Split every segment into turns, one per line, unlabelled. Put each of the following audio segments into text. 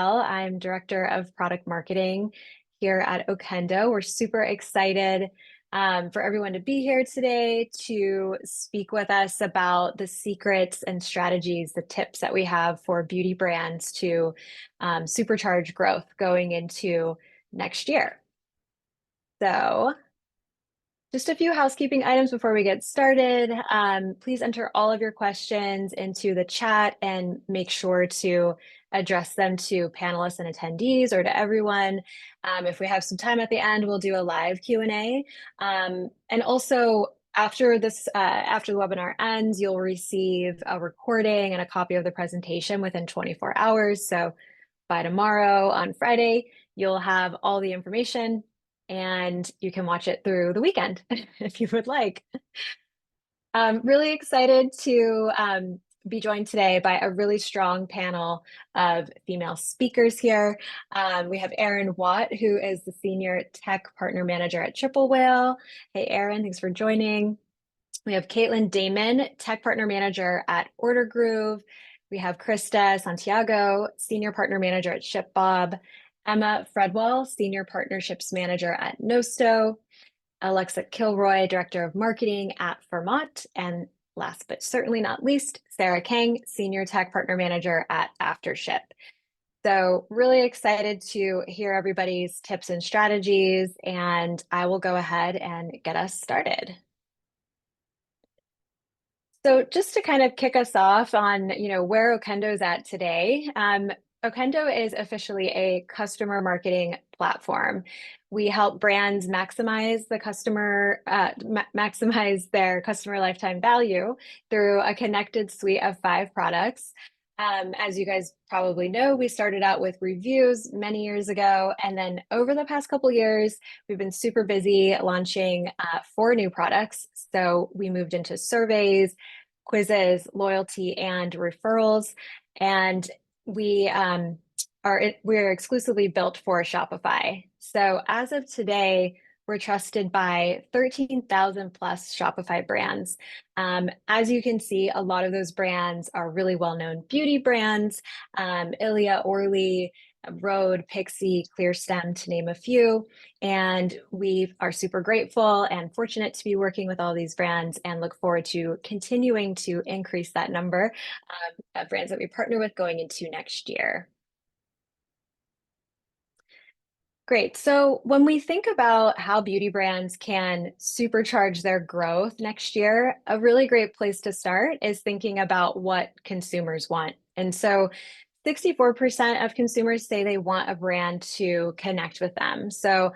I'm Director of Product Marketing here at Okendo. We're super excited for everyone to be here today to speak with us about the secrets and strategies, the tips that we have for beauty brands to supercharge growth going into next year. So just a few housekeeping items before we get started. Please enter all of your questions into the chat and make sure to address them to panelists and attendees or to everyone. If we have some time at the end, we'll do a live Q&A. And also after the webinar ends, you'll receive a recording and a copy of the presentation within 24 hours. So by tomorrow on Friday, you'll have all the information and you can watch it through the weekend if you would like. Really excited to be joined today by a really strong panel of female speakers here. We have Erin Watt, who is the Senior Tech Partner Manager at Triple Whale. Hey, Erin, thanks for joining. We have Caitlin Damon, Tech Partner Manager at Ordergroove. We have Krista Santiago, Senior Partner Manager at ShipBob. Emma Fredwell, Senior Partnerships Manager at Nosto, Alexa Kilroy, Director of Marketing at Fermat, and last but certainly not least, Sarah Kang, Senior Tech Partner Manager at Aftership. So really excited to hear everybody's tips and strategies, and I will go ahead and get us started. So just to kind of kick us off on, where Okendo's at today, Okendo is officially a customer marketing platform. We help brands maximize their customer lifetime value through a connected suite of 5 products. As you guys probably know, we started out with reviews many years ago, and then over the past couple years, we've been super busy launching 4 new products. So we moved into surveys, quizzes, loyalty, and referrals, and we're exclusively built for Shopify. So as of today, we're trusted by 13,000 plus Shopify brands. As you can see, a lot of those brands are really well-known beauty brands, Ilia, Orly, Rhode, Pixie, Clearstem, to name a few. And we are super grateful and fortunate to be working with all these brands and look forward to continuing to increase that number of brands that we partner with going into next year. Great. So when we think about how beauty brands can supercharge their growth next year, a really great place to start is thinking about what consumers want. And so 64% of consumers say they want a brand to connect with them. So,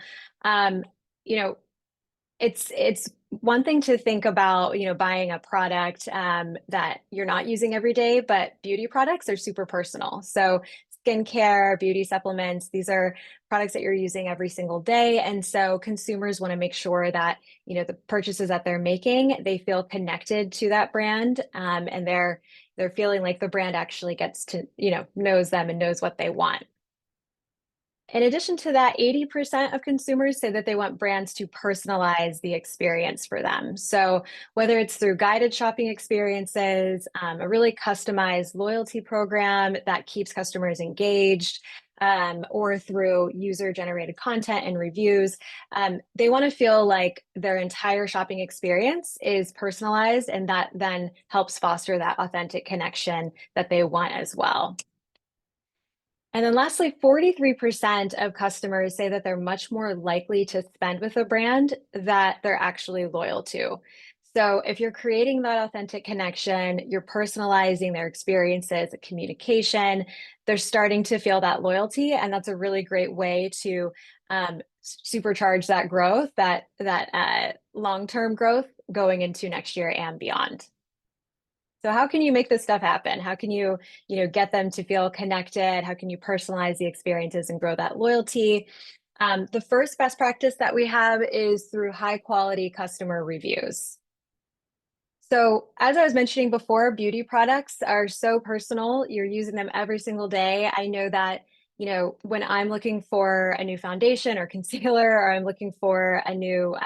it's one thing to think about, buying a product that you're not using every day, but beauty products are super personal. So skincare, beauty supplements, these are products that you're using every single day. And so consumers want to make sure that, the purchases that they're making, they feel connected to that brand, and they're feeling like the brand actually gets to, knows them and knows what they want. In addition to that, 80% of consumers say that they want brands to personalize the experience for them. So whether it's through guided shopping experiences, a really customized loyalty program that keeps customers engaged, or through user-generated content and reviews, they want to feel like their entire shopping experience is personalized, and that then helps foster that authentic connection that they want as well. And then lastly, 43% of customers say that they're much more likely to spend with a brand that they're actually loyal to. So if you're creating that authentic connection, you're personalizing their experiences, communication, they're starting to feel that loyalty. And that's a really great way to supercharge that growth, that long-term growth going into next year and beyond. So how can you make this stuff happen? How can you, get them to feel connected? How can you personalize the experiences and grow that loyalty? The first best practice that we have is through high quality customer reviews. So as I was mentioning before, beauty products are so personal. You're using them every single day. I know that when I'm looking for a new foundation or concealer, or I'm looking for a new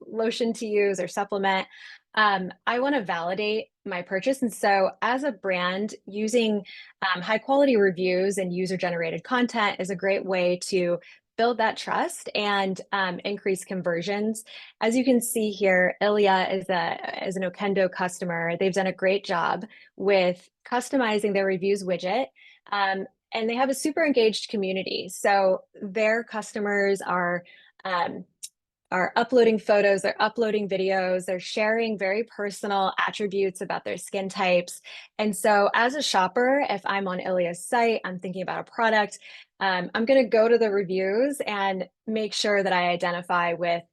lotion to use or supplement, I want to validate my purchase. And so, as a brand, using high quality reviews and user generated content is a great way to build that trust and increase conversions. As you can see here, Ilya is an Okendo customer. They've done a great job with customizing their reviews widget. And they have a super engaged community. So their customers are uploading photos, they're uploading videos, they're sharing very personal attributes about their skin types. And so, as a shopper, if I'm on Ilya's site, I'm thinking about a product, I'm going to go to the reviews and make sure that I identify with,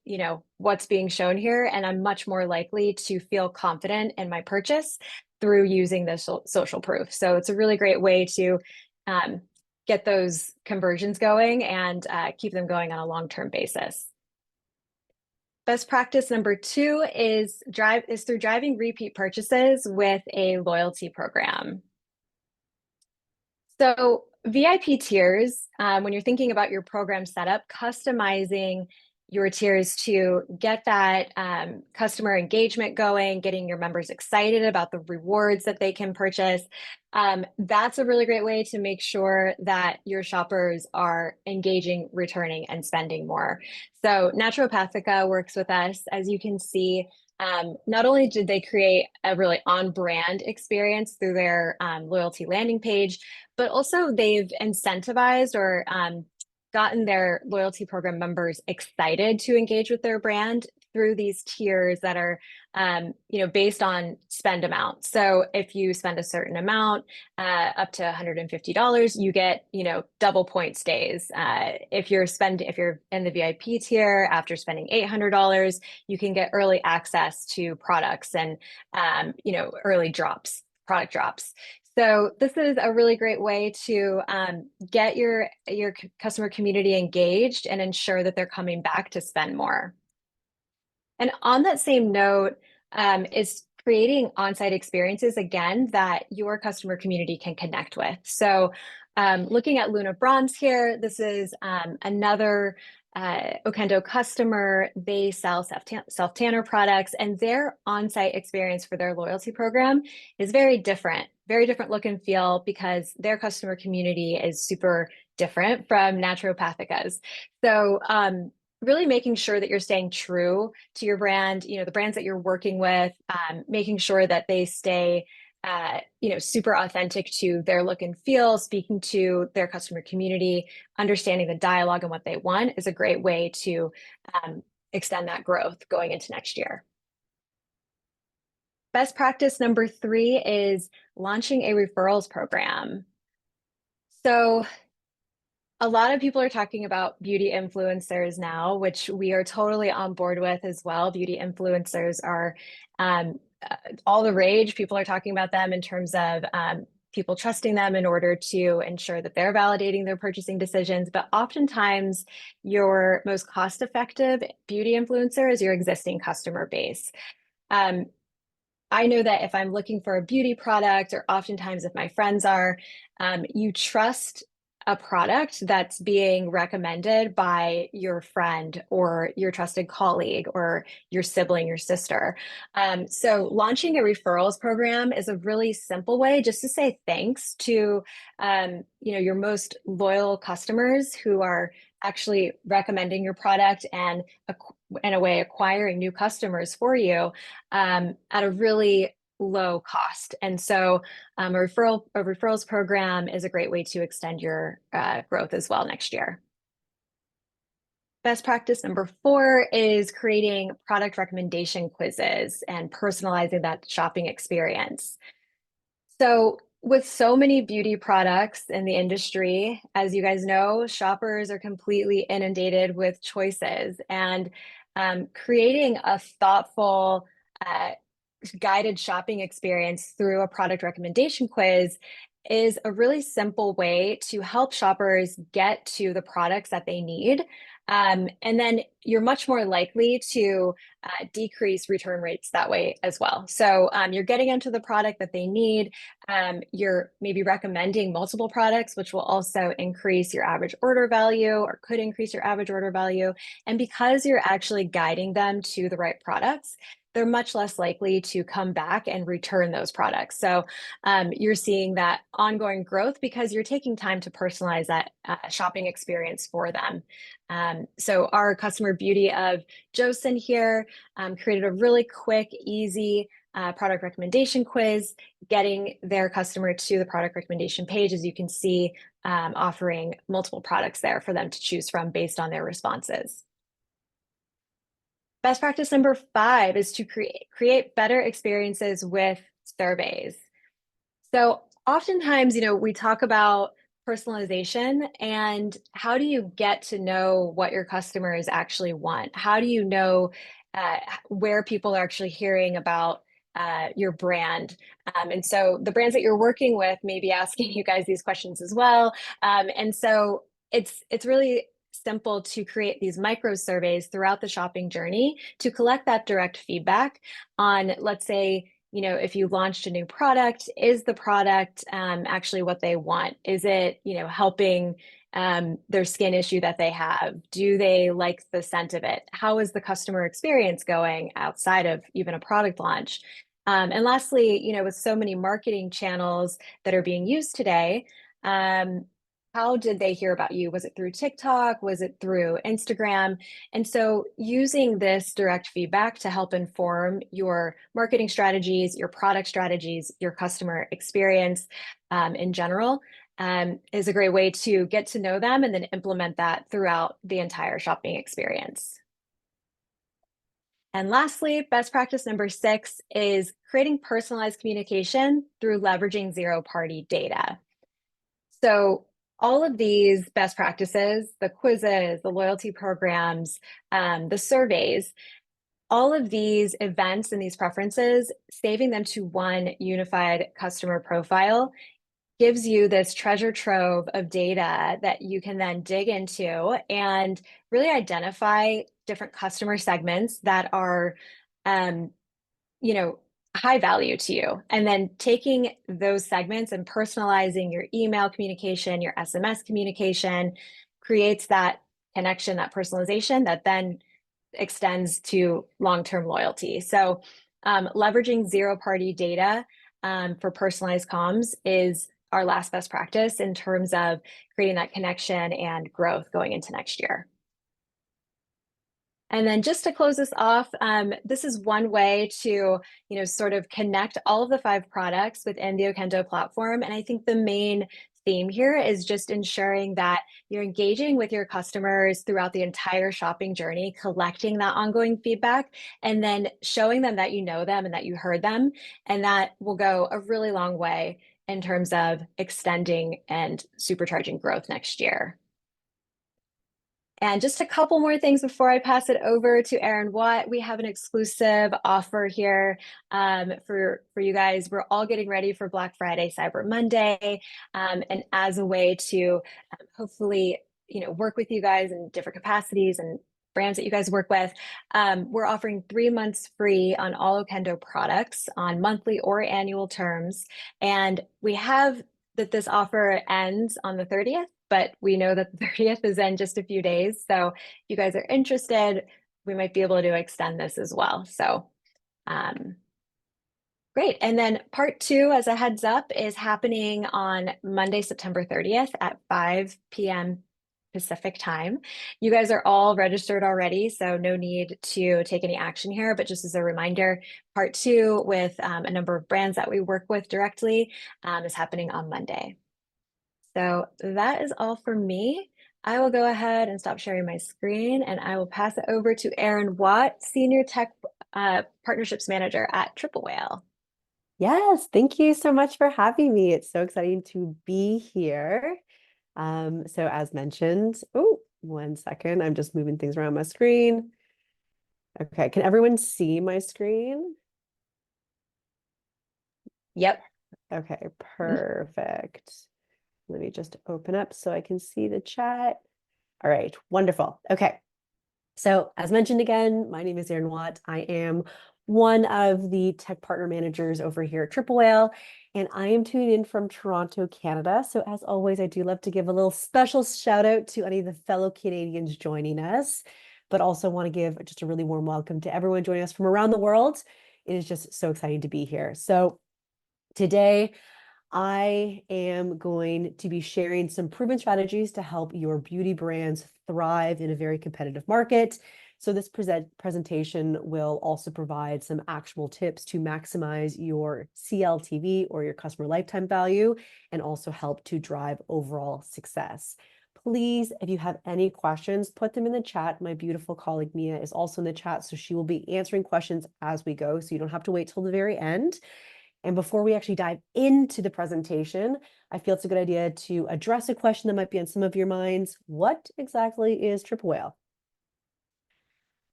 what's being shown here. And I'm much more likely to feel confident in my purchase through using the social proof. So it's a really great way to um, get those conversions going and keep them going on a long-term basis. Best practice number 2 is through driving repeat purchases with a loyalty program. So VIP tiers, when you're thinking about your program setup, customizing your tiers to get that customer engagement going, getting your members excited about the rewards that they can purchase. That's a really great way to make sure that your shoppers are engaging, returning, and spending more. So Naturopathica works with us. As you can see, not only did they create a really on-brand experience through their loyalty landing page, but also they've incentivized or gotten their loyalty program members excited to engage with their brand through these tiers that are based on spend amount. So if you spend a certain amount, up to $150, you get double point stays. If you're in the VIP tier, after spending $800, you can get early access to products and early product drops. So this is a really great way to get your customer community engaged and ensure that they're coming back to spend more. And on that same note, is creating on-site experiences, again, that your customer community can connect with. So looking at Luna Bronze here, this is another Okendo customer. They sell self-tanner products, and their on-site experience for their loyalty program is very different look and feel, because their customer community is super different from Naturopathica's. So really making sure that you're staying true to your brand, the brands that you're working with, making sure that they stay, super authentic to their look and feel, speaking to their customer community, understanding the dialogue and what they want is a great way to extend that growth going into next year. Best practice number 3 is launching a referrals program. So a lot of people are talking about beauty influencers now, which we are totally on board with as well. Beauty influencers are all the rage. People are talking about them in terms of people trusting them in order to ensure that they're validating their purchasing decisions. But oftentimes, your most cost-effective beauty influencer is your existing customer base. I know that if I'm looking for a beauty product, or oftentimes if my friends are, you trust a product that's being recommended by your friend or your trusted colleague or your sibling, your sister. So launching a referrals program is a really simple way just to say thanks to your most loyal customers who are actually recommending your product and in a way acquiring new customers for you at a really low cost. And so a referrals program is a great way to extend your growth as well next year. Best practice number 4 is creating product recommendation quizzes and personalizing that shopping experience. So with so many beauty products in the industry, as you guys know, shoppers are completely inundated with choices, and creating a thoughtful guided shopping experience through a product recommendation quiz is a really simple way to help shoppers get to the products that they need And then you're much more likely to decrease return rates that way as well. So you're getting into the product that they need. You're maybe recommending multiple products, which will also increase your average order value or could increase your average order value. And because you're actually guiding them to the right products, they're much less likely to come back and return those products. So you're seeing that ongoing growth because you're taking time to personalize that shopping experience for them. So our customer beauty of Josen here created a really quick, easy product recommendation quiz, getting their customer to the product recommendation page, as you can see, offering multiple products there for them to choose from based on their responses. Best practice number 5 is to create better experiences with surveys. So oftentimes, we talk about personalization and how do you get to know what your customers actually want? How do you know where people are actually hearing about your brand? And so the brands that you're working with may be asking you guys these questions as well. And so it's really simple to create these micro surveys throughout the shopping journey to collect that direct feedback on, let's say, if you launched a new product, is the product actually what they want? Is it, helping their skin issue that they have? Do they like the scent of it? How is the customer experience going outside of even a product launch? And lastly, with so many marketing channels that are being used today, how did they hear about you? Was it through TikTok? Was it through Instagram? And so using this direct feedback to help inform your marketing strategies, your product strategies, your customer experience in general is a great way to get to know them and then implement that throughout the entire shopping experience. And lastly, best practice number 6 is creating personalized communication through leveraging zero-party data. So all of these best practices, the quizzes, the loyalty programs, the surveys, all of these events and these preferences, saving them to one unified customer profile gives you this treasure trove of data that you can then dig into and really identify different customer segments that are, um, you know, high value to you. And then taking those segments and personalizing your email communication, your SMS communication creates that connection, that personalization that then extends to long-term loyalty. So leveraging zero-party data for personalized comms is our last best practice in terms of creating that connection and growth going into next year. And then just to close this off, this is one way to, sort of connect all of the 5 products within the Okendo platform. And I think the main theme here is just ensuring that you're engaging with your customers throughout the entire shopping journey, collecting that ongoing feedback, and then showing them that you know them and that you heard them. And that will go a really long way in terms of extending and supercharging growth next year. And just a couple more things before I pass it over to Aaron Watt. We have an exclusive offer here for you guys. We're all getting ready for Black Friday, Cyber Monday, and as a way to hopefully work with you guys in different capacities and brands that you guys work with. We're offering 3 months free on all Okendo products on monthly or annual terms, and we have that this offer ends on the 30th. But we know that the 30th is in just a few days. So if you guys are interested, we might be able to extend this as well. So great. And then part 2, as a heads up, is happening on Monday, September 30th at 5 p.m. Pacific time. You guys are all registered already, so no need to take any action here. But just as a reminder, part 2 with a number of brands that we work with directly is happening on Monday. So that is all for me. I will go ahead and stop sharing my screen and I will pass it over to Aaron Watt, Senior Tech Partnerships Manager at Triple Whale.
Yes, thank you so much for having me. It's so exciting to be here. So as mentioned, oh, 1 second, I'm just moving things around my screen. Okay, can everyone see my screen?
Yep.
Okay, perfect. Let me just open up so I can see the chat. All right, wonderful. Okay. So as mentioned again, my name is Erin Watt. I am one of the tech partner managers over here at Triple Whale, and I am tuning in from Toronto, Canada. So as always, I do love to give a little special shout out to any of the fellow Canadians joining us, but also want to give just a really warm welcome to everyone joining us from around the world. It is just so exciting to be here. So today, I am going to be sharing some proven strategies to help your beauty brands thrive in a very competitive market. So this presentation will also provide some actual tips to maximize your CLTV or your customer lifetime value and also help to drive overall success. Please, if you have any questions, put them in the chat. My beautiful colleague Mia is also in the chat, so she will be answering questions as we go, so you don't have to wait till the very end. And before we actually dive into the presentation, I feel it's a good idea to address a question that might be on some of your minds. What exactly is Triple Whale?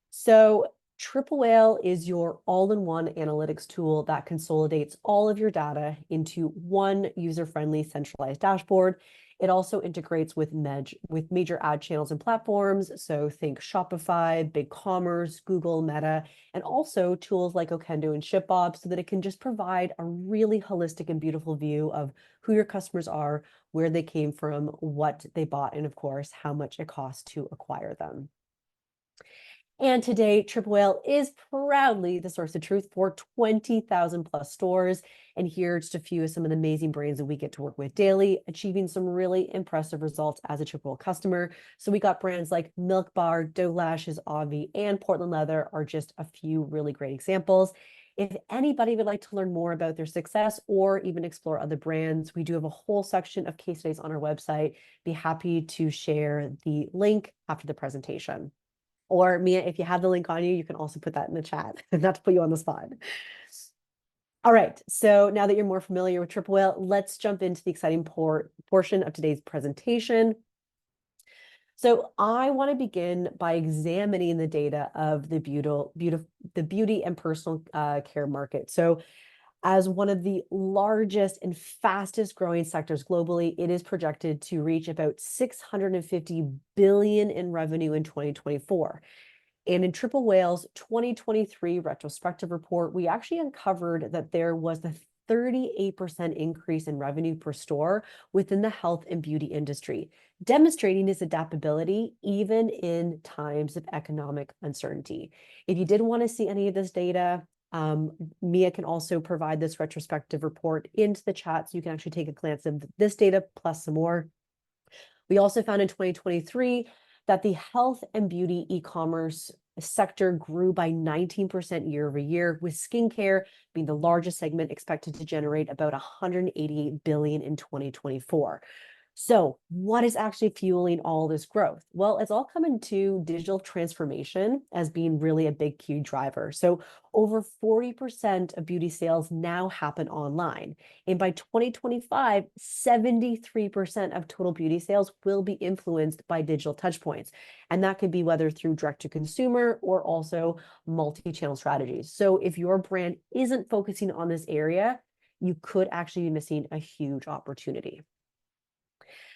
So Triple Whale is your all-in-one analytics tool that consolidates all of your data into one user-friendly centralized dashboard. It also integrates with major ad channels and platforms. So think Shopify, BigCommerce, Google, Meta, and also tools like Okendo and ShipBob so that it can just provide a really holistic and beautiful view of who your customers are, where they came from, what they bought, and of course, how much it costs to acquire them. And today, Triple Whale is proudly the source of truth for 20,000 plus stores. And here are just a few of some of the amazing brands that we get to work with daily, achieving some really impressive results as a Triple Whale customer. So we got brands like Milk Bar, Doe Lashes, Avi, and Portland Leather are just a few really great examples. If anybody would like to learn more about their success or even explore other brands, we do have a whole section of case studies on our website. Be happy to share the link after the presentation. Or Mia, if you have the link on you, you can also put that in the chat, not to put you on the spot. All right, so now that you're more familiar with Triple Whale, let's jump into the exciting portion of today's presentation. So I want to begin by examining the data of the beauty and personal care market. So as one of the largest and fastest growing sectors globally, it is projected to reach about 650 billion in revenue in 2024. And in Triple Whale's 2023 retrospective report, we actually uncovered that there was a 38% increase in revenue per store within the health and beauty industry, demonstrating its adaptability even in times of economic uncertainty. If you didn't want to see any of this data, Mia can also provide this retrospective report into the chat so you can actually take a glance of this data plus some more. We also found in 2023 that the health and beauty e-commerce sector grew by 19% year over year, with skincare being the largest segment expected to generate about 188 billion in 2024. So what is actually fueling all this growth? Well, it's all coming to digital transformation as being really a big key driver. So over 40% of beauty sales now happen online. And by 2025, 73% of total beauty sales will be influenced by digital touchpoints. And that could be whether through direct to consumer or also multi-channel strategies. So if your brand isn't focusing on this area, you could actually be missing a huge opportunity.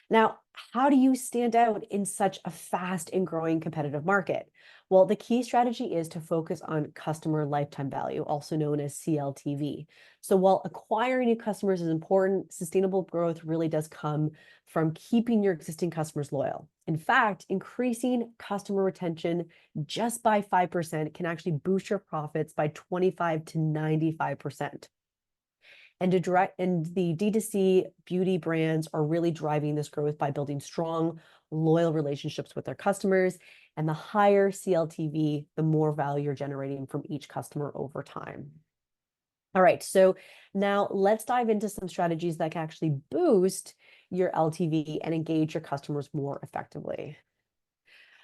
Now, how do you stand out in such a fast and growing competitive market? Well, the key strategy is to focus on customer lifetime value, also known as CLTV. So while acquiring new customers is important, sustainable growth really does come from keeping your existing customers loyal. In fact, increasing customer retention just by 5% can actually boost your profits by 25 to 95%. And the D2C beauty brands are really driving this growth by building strong, loyal relationships with their customers. And the higher CLTV, the more value you're generating from each customer over time. All right, so now let's dive into some strategies that can actually boost your LTV and engage your customers more effectively.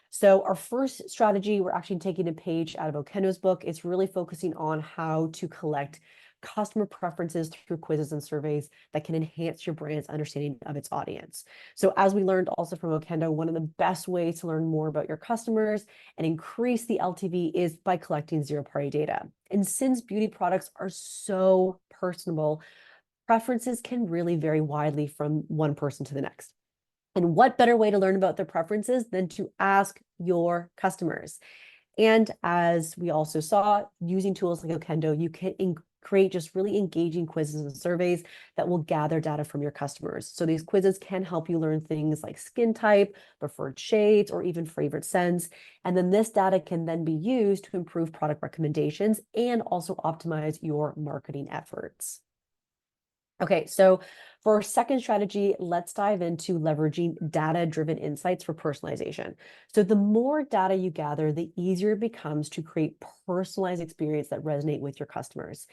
So our first strategy, we're actually taking a page out of Okendo's book. It's really focusing on how to collect customer preferences through quizzes and surveys that can enhance your brand's understanding of its audience. So as we learned also from Okendo, one of the best ways to learn more about your customers and increase the LTV is by collecting zero-party data. And since beauty products are so personable, preferences can really vary widely from one person to the next. And what better way to learn about their preferences than to ask your customers? And as we also saw, using tools like Okendo, you can create just really engaging quizzes and surveys that will gather data from your customers. So these quizzes can help you learn things like skin type, preferred shades, or even favorite scents. And then this data can then be used to improve product recommendations and also optimize your marketing efforts. Okay, so for our second strategy, let's dive into leveraging data-driven insights for personalization. So the more data you gather, the easier it becomes to create personalized experience that resonate with your customers.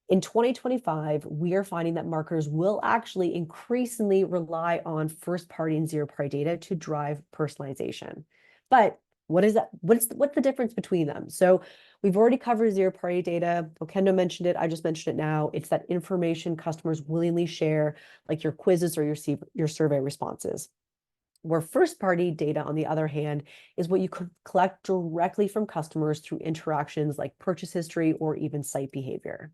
In 2025, we are finding that marketers will actually increasingly rely on first-party and zero-party data to drive personalization. But what is that? What's the difference between them? So we've already covered zero-party data. Okendo mentioned it. I just mentioned it now. It's that information customers willingly share, like your quizzes or your survey responses. Where first-party data, on the other hand, is what you could collect directly from customers through interactions like purchase history or even site behavior.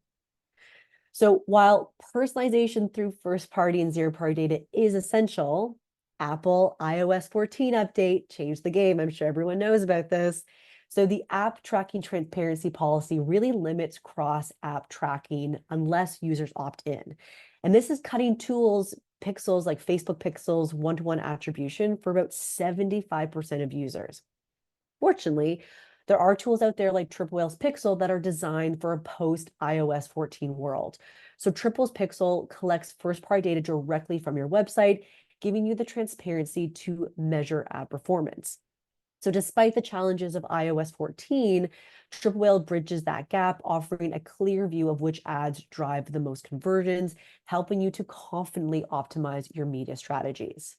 So while personalization through first-party and zero-party data is essential, Apple iOS 14 update changed the game. I'm sure everyone knows about this. So the app tracking transparency policy really limits cross-app tracking unless users opt in. And this is cutting tools, pixels like Facebook pixels, one-to-one attribution for about 75% of users. Fortunately, there are tools out there like Triple Whale's Pixel that are designed for a post iOS 14 world. So Triple's Pixel collects first-party data directly from your website, giving you the transparency to measure ad performance. So despite the challenges of iOS 14, Triple Whale bridges that gap, offering a clear view of which ads drive the most conversions, helping you to confidently optimize your media strategies.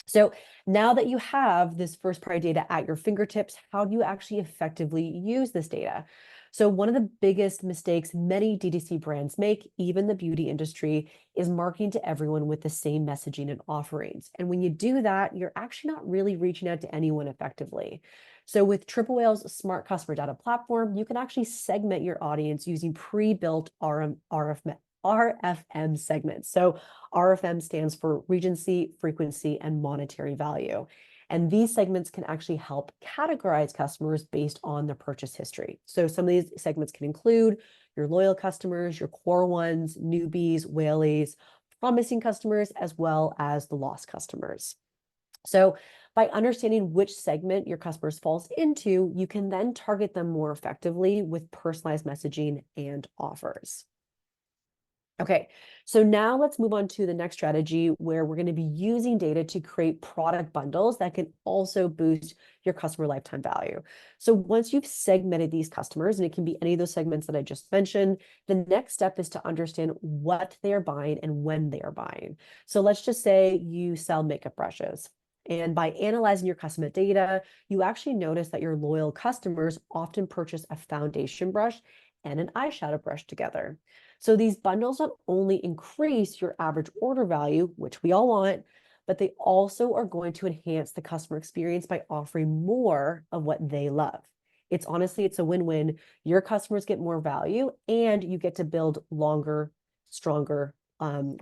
So now that you have this first-party data at your fingertips, how do you actually effectively use this data? So one of the biggest mistakes many DTC brands make, even the beauty industry, is marketing to everyone with the same messaging and offerings. And when you do that, you're actually not really reaching out to anyone effectively. So with Triple Whale's Smart Customer Data Platform, you can actually segment your audience using pre-built RFM segments. So RFM stands for Recency, Frequency, and Monetary Value. And these segments can actually help categorize customers based on their purchase history. So some of these segments can include your loyal customers, your core ones, newbies, whaleys, promising customers, as well as the lost customers. So by understanding which segment your customers falls into, you can then target them more effectively with personalized messaging and offers. Okay, so now let's move on to the next strategy where we're going to be using data to create product bundles that can also boost your customer lifetime value. So once you've segmented these customers, and it can be any of those segments that I just mentioned, the next step is to understand what they are buying and when they are buying. So let's just say you sell makeup brushes. And by analyzing your customer data, you actually notice that your loyal customers often purchase a foundation brush and an eyeshadow brush together. So these bundles not only increase your average order value, which we all want, but they also are going to enhance the customer experience by offering more of what they love. It's a win-win. Your customers get more value and you get to build longer, stronger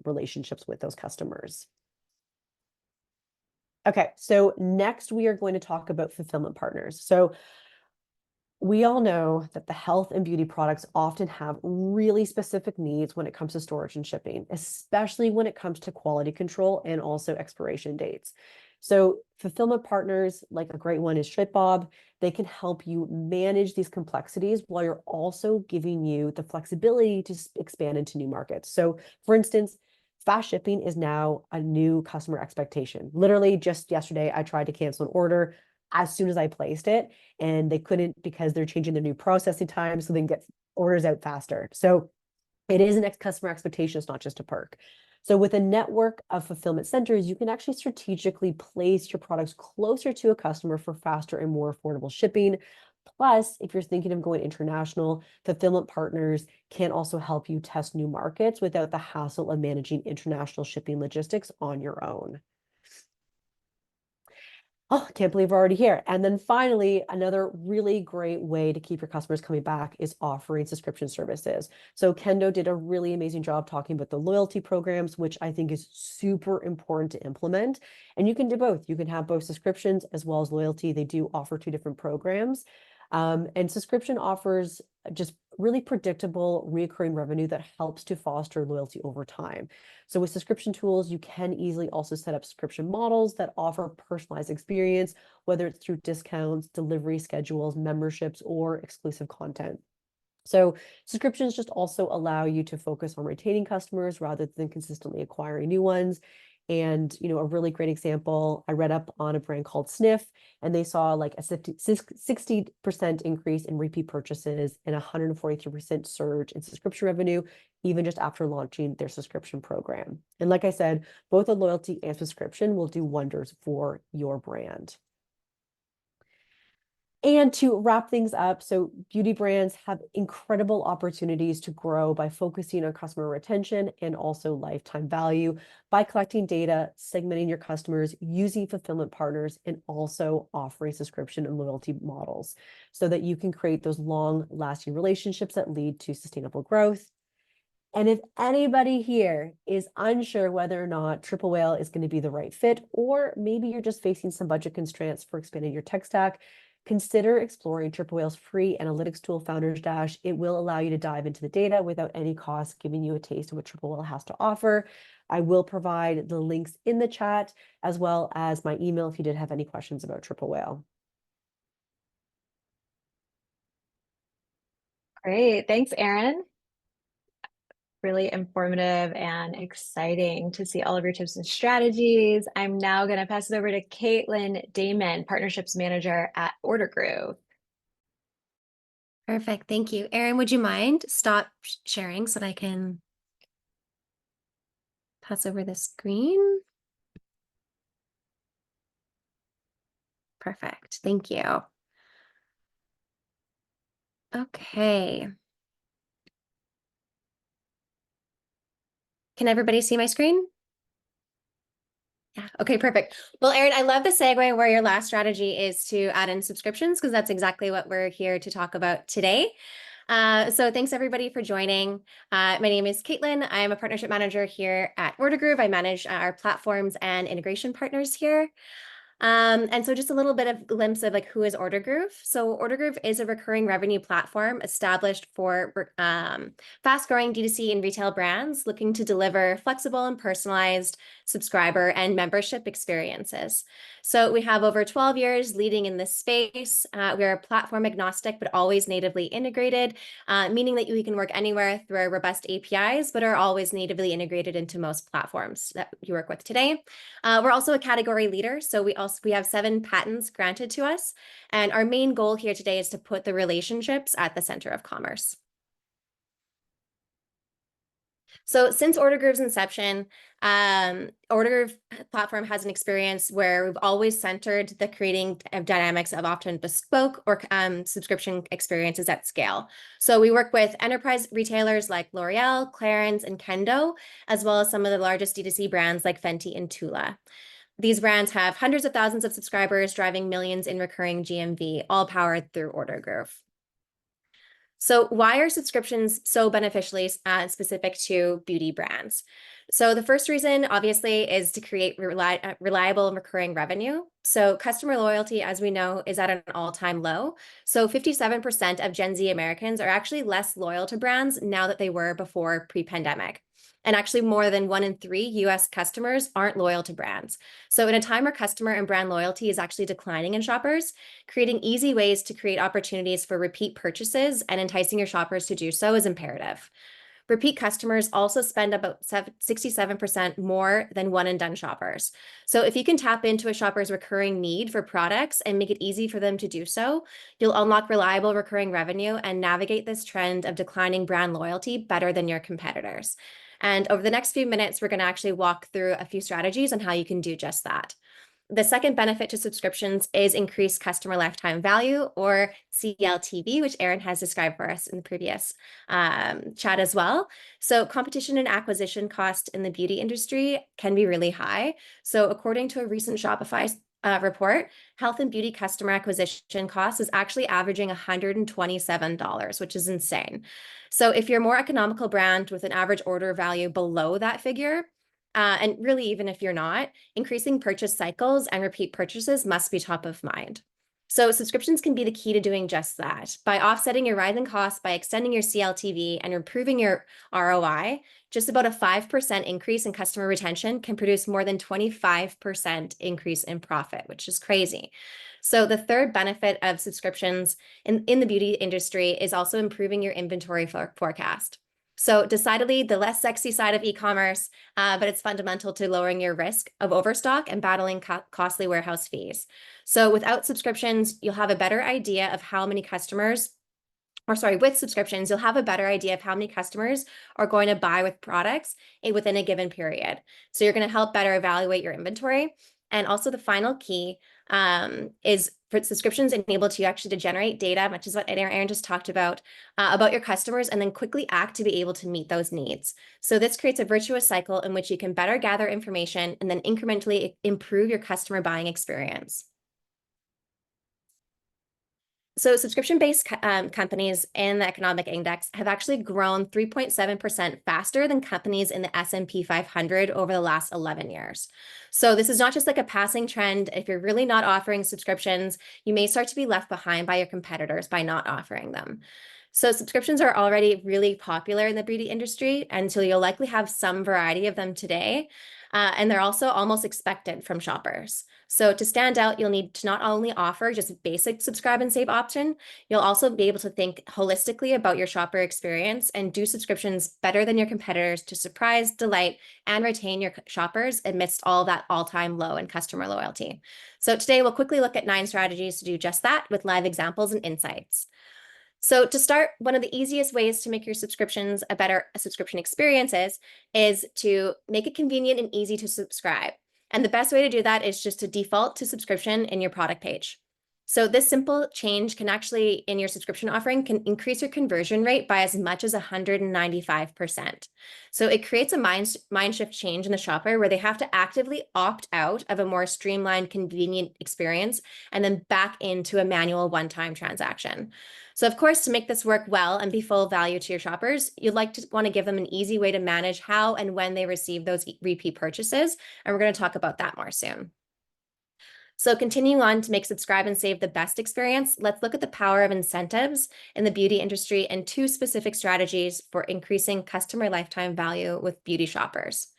relationships with those customers. Okay, so next we are going to talk about fulfillment partners. So we all know that the health and beauty products often have really specific needs when it comes to storage and shipping, especially when it comes to quality control and also expiration dates. So fulfillment partners, like a great one is ShipBob, they can help you manage these complexities while you're also giving you the flexibility to expand into new markets. So for instance, fast shipping is now a new customer expectation. Literally just yesterday, I tried to cancel an order as soon as I placed it, and they couldn't because they're changing their new processing time so they can get orders out faster. So it is an customer expectation, it's not just a perk. So with a network of fulfillment centers, you can actually strategically place your products closer to a customer for faster and more affordable shipping. Plus, if you're thinking of going international, fulfillment partners can also help you test new markets without the hassle of managing international shipping logistics on your own. Oh, I can't believe we're already here. And then finally, another really great way to keep your customers coming back is offering subscription services. So Kendo did a really amazing job talking about the loyalty programs, which I think is super important to implement. And you can do both. You can have both subscriptions as well as loyalty. They do offer two different programs. And subscription offers just really predictable recurring revenue that helps to foster loyalty over time. So with subscription tools, you can easily also set up subscription models that offer personalized experience, whether it's through discounts, delivery schedules, memberships, or exclusive content. So subscriptions just also allow you to focus on retaining customers rather than consistently acquiring new ones. And, a really great example, I read up on a brand called Sniff, and they saw like a 60% increase in repeat purchases and 143% surge in subscription revenue, even just after launching their subscription program. And like I said, both a loyalty and subscription will do wonders for your brand. And to wrap things up, so beauty brands have incredible opportunities to grow by focusing on customer retention and also lifetime value by collecting data, segmenting your customers, using fulfillment partners, and also offering subscription and loyalty models so that you can create those long-lasting relationships that lead to sustainable growth. And if anybody here is unsure whether or not Triple Whale is going to be the right fit, or maybe you're just facing some budget constraints for expanding your tech stack, consider exploring Triple Whale's free analytics tool, Founders Dash. It will allow you to dive into the data without any cost, giving you a taste of what Triple Whale has to offer. I will provide the links in the chat, as well as my email if you did have any questions about Triple Whale.
Great. Thanks, Erin. Really informative and exciting to see all of your tips and strategies. I'm now going to pass it over to Caitlin Damon, Partnerships Manager at Ordergroove.
Perfect. Thank you. Erin, would you mind stop sharing so that I can pass over the screen? Perfect. Thank you. Okay. Can everybody see my screen? Yeah. Okay, perfect. Well, Erin, I love the segue where your last strategy is to add in subscriptions, because that's exactly what we're here to talk about today. So thanks everybody for joining. My name is Caitlin. I'm a partnership manager here at Ordergroove. I manage our platforms and integration partners here. And so just a little bit of glimpse of like who is Ordergroove. So Ordergroove is a recurring revenue platform established for fast-growing D2C and retail brands looking to deliver flexible and personalized subscriber and membership experiences. So we have over 12 years leading in this space. We're platform agnostic, but always natively integrated, meaning that we can work anywhere through our robust APIs, but are always natively integrated into most platforms that you work with today. We're also a category leader, so we have 7 patents granted to us, and our main goal here today is to put the relationships at the center of commerce. So since Ordergroove's inception, Ordergroove platform has an experience where we've always centered the creating of dynamics of often bespoke or subscription experiences at scale. So we work with enterprise retailers like L'Oreal, Clarins, and Okendo, as well as some of the largest D2C brands like Fenty and Tula. These brands have hundreds of thousands of subscribers, driving millions in recurring GMV, all powered through Ordergroove. So why are subscriptions so beneficially specific to beauty brands? So the first reason, obviously, is to create reliable and recurring revenue. So customer loyalty, as we know, is at an all-time low. So 57% of Gen Z Americans are actually less loyal to brands now that they were before pre-pandemic. And actually more than 1 in 3 US customers aren't loyal to brands. So in a time where customer and brand loyalty is actually declining in shoppers, creating easy ways to create opportunities for repeat purchases and enticing your shoppers to do so is imperative. Repeat customers also spend about 67% more than one and done shoppers. So if you can tap into a shopper's recurring need for products and make it easy for them to do so, you'll unlock reliable recurring revenue and navigate this trend of declining brand loyalty better than your competitors. And over the next few minutes, we're going to actually walk through a few strategies on how you can do just that. The second benefit to subscriptions is increased customer lifetime value, or CLTV, which Erin has described for us in the previous chat as well. So competition and acquisition cost in the beauty industry can be really high. So according to a recent Shopify report, health and beauty customer acquisition cost is actually averaging $127, which is insane. So if you're a more economical brand with an average order value below that figure, and really even if you're not, increasing purchase cycles and repeat purchases must be top of mind. So subscriptions can be the key to doing just that. By offsetting your rising costs, by extending your CLTV and improving your ROI, just about a 5% increase in customer retention can produce more than 25% increase in profit, which is crazy. So the third benefit of subscriptions in the beauty industry is also improving your inventory forecast. So decidedly the less sexy side of e-commerce, but it's fundamental to lowering your risk of overstock and battling costly warehouse fees. So without subscriptions, you'll have a better idea of how many customers, or sorry, with subscriptions, you'll have a better idea of how many customers are going to buy with products within a given period. So you're going to help better evaluate your inventory. And also the final key is for subscriptions enabled you actually to generate data, much as what Aaron just talked about your customers, and then quickly act to be able to meet those needs. So this creates a virtuous cycle in which you can better gather information and then incrementally improve your customer buying experience. So subscription-based companies in the economic index have actually grown 3.7% faster than companies in the S&P 500 over the last 11 years. So this is not just like a passing trend. If you're really not offering subscriptions, you may start to be left behind by your competitors by not offering them. So subscriptions are already really popular in the beauty industry, and so you'll likely have some variety of them today. And they're also almost expected from shoppers. So to stand out, you'll need to not only offer just basic subscribe and save option, you'll also be able to think holistically about your shopper experience and do subscriptions better than your competitors to surprise, delight, and retain your shoppers amidst all that all-time low in customer loyalty. So today we'll quickly look at 9 strategies to do just that with live examples and insights. So to start, one of the easiest ways to make your subscriptions a better subscription experience is to make it convenient and easy to subscribe. And the best way to do that is just to default to subscription in your product page. So this simple change can actually, in your subscription offering, can increase your conversion rate by as much as 195%. So it creates a mind shift change in the shopper where they have to actively opt out of a more streamlined, convenient experience and then back into a manual one-time transaction. So of course, to make this work well and be full value to your shoppers, you'd like to want to give them an easy way to manage how and when they receive those repeat purchases. And we're going to talk about that more soon. So continuing on to make subscribe and save the best experience, let's look at the power of incentives in the beauty industry and 2 specific strategies for increasing customer lifetime value with beauty shoppers.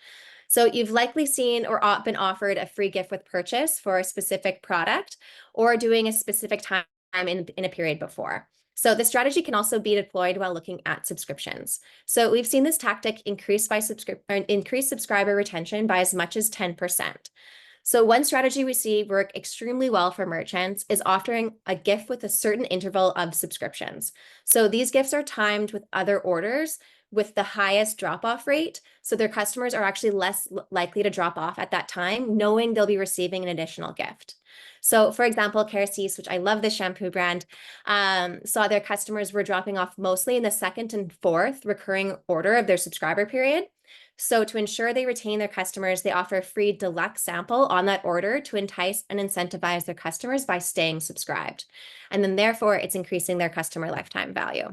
So you've likely seen or been offered a free gift with purchase for a specific product or doing a specific time in a period before. So this strategy can also be deployed while looking at subscriptions. So we've seen this tactic increase subscriber retention by as much as 10%. So one strategy we see work extremely well for merchants is offering a gift with a certain interval of subscriptions. So these gifts are timed with other orders with the highest drop-off rate. So their customers are actually less likely to drop off at that time, knowing they'll be receiving an additional gift. So for example, Kerasis, which I love this shampoo brand, saw their customers were dropping off mostly in the 2nd and 4th recurring order of their subscriber period. So to ensure they retain their customers, they offer a free deluxe sample on that order to entice and incentivize their customers by staying subscribed. And then therefore, it's increasing their customer lifetime value.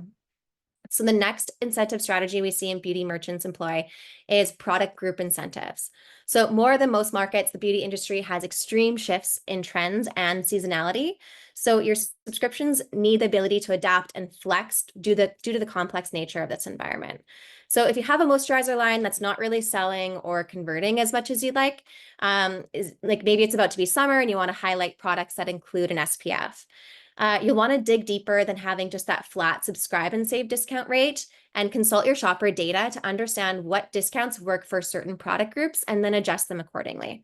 So the next incentive strategy we see in beauty merchants employ is product group incentives. So more than most markets, the beauty industry has extreme shifts in trends and seasonality. So your subscriptions need the ability to adapt and flex due to the complex nature of this environment. So if you have a moisturizer line that's not really selling or converting as much as you'd like maybe it's about to be summer and you want to highlight products that include an SPF. You'll want to dig deeper than having just that flat subscribe and save discount rate and consult your shopper data to understand what discounts work for certain product groups and then adjust them accordingly.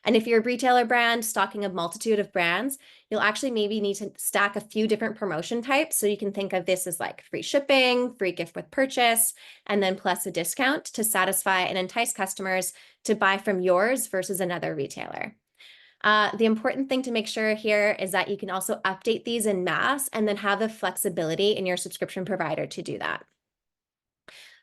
And if you're a retailer brand stocking a multitude of brands, you'll actually maybe need to stack a few different promotion types. So you can think of this as like free shipping, free gift with purchase, and then plus a discount to satisfy and entice customers to buy from yours versus another retailer. The important thing to make sure here is that you can also update these in mass and then have the flexibility in your subscription provider to do that.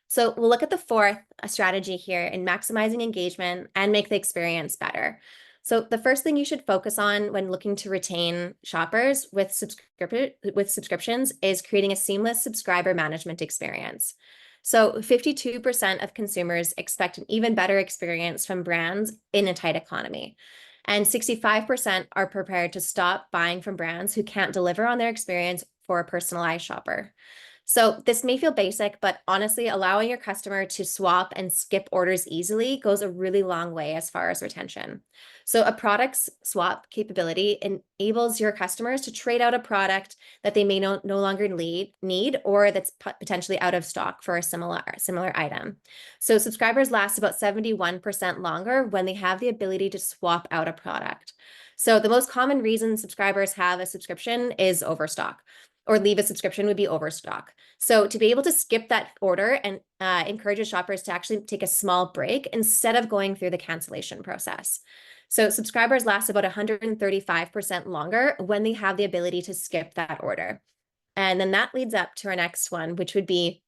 So we'll look at the 4th strategy here in maximizing engagement and make the experience better. So the first thing you should focus on when looking to retain shoppers with subscriptions is creating a seamless subscriber management experience. So 52% of consumers expect an even better experience from brands in a tight economy. And 65% are prepared to stop buying from brands who can't deliver on their experience for a personalized shopper. So this may feel basic, but honestly, allowing your customer to swap and skip orders easily goes a really long way as far as retention. So a product swap capability enables your customers to trade out a product that they may no longer need or that's potentially out of stock for a similar item. So subscribers last about 71% longer when they have the ability to swap out a product. So the most common reason subscribers have a subscription is overstock, or leave a subscription would be overstock. So to be able to skip that order and encourages shoppers to actually take a small break instead of going through the cancellation process. So subscribers last about 135% longer when they have the ability to skip that order. And then that leads up to our next one, which would be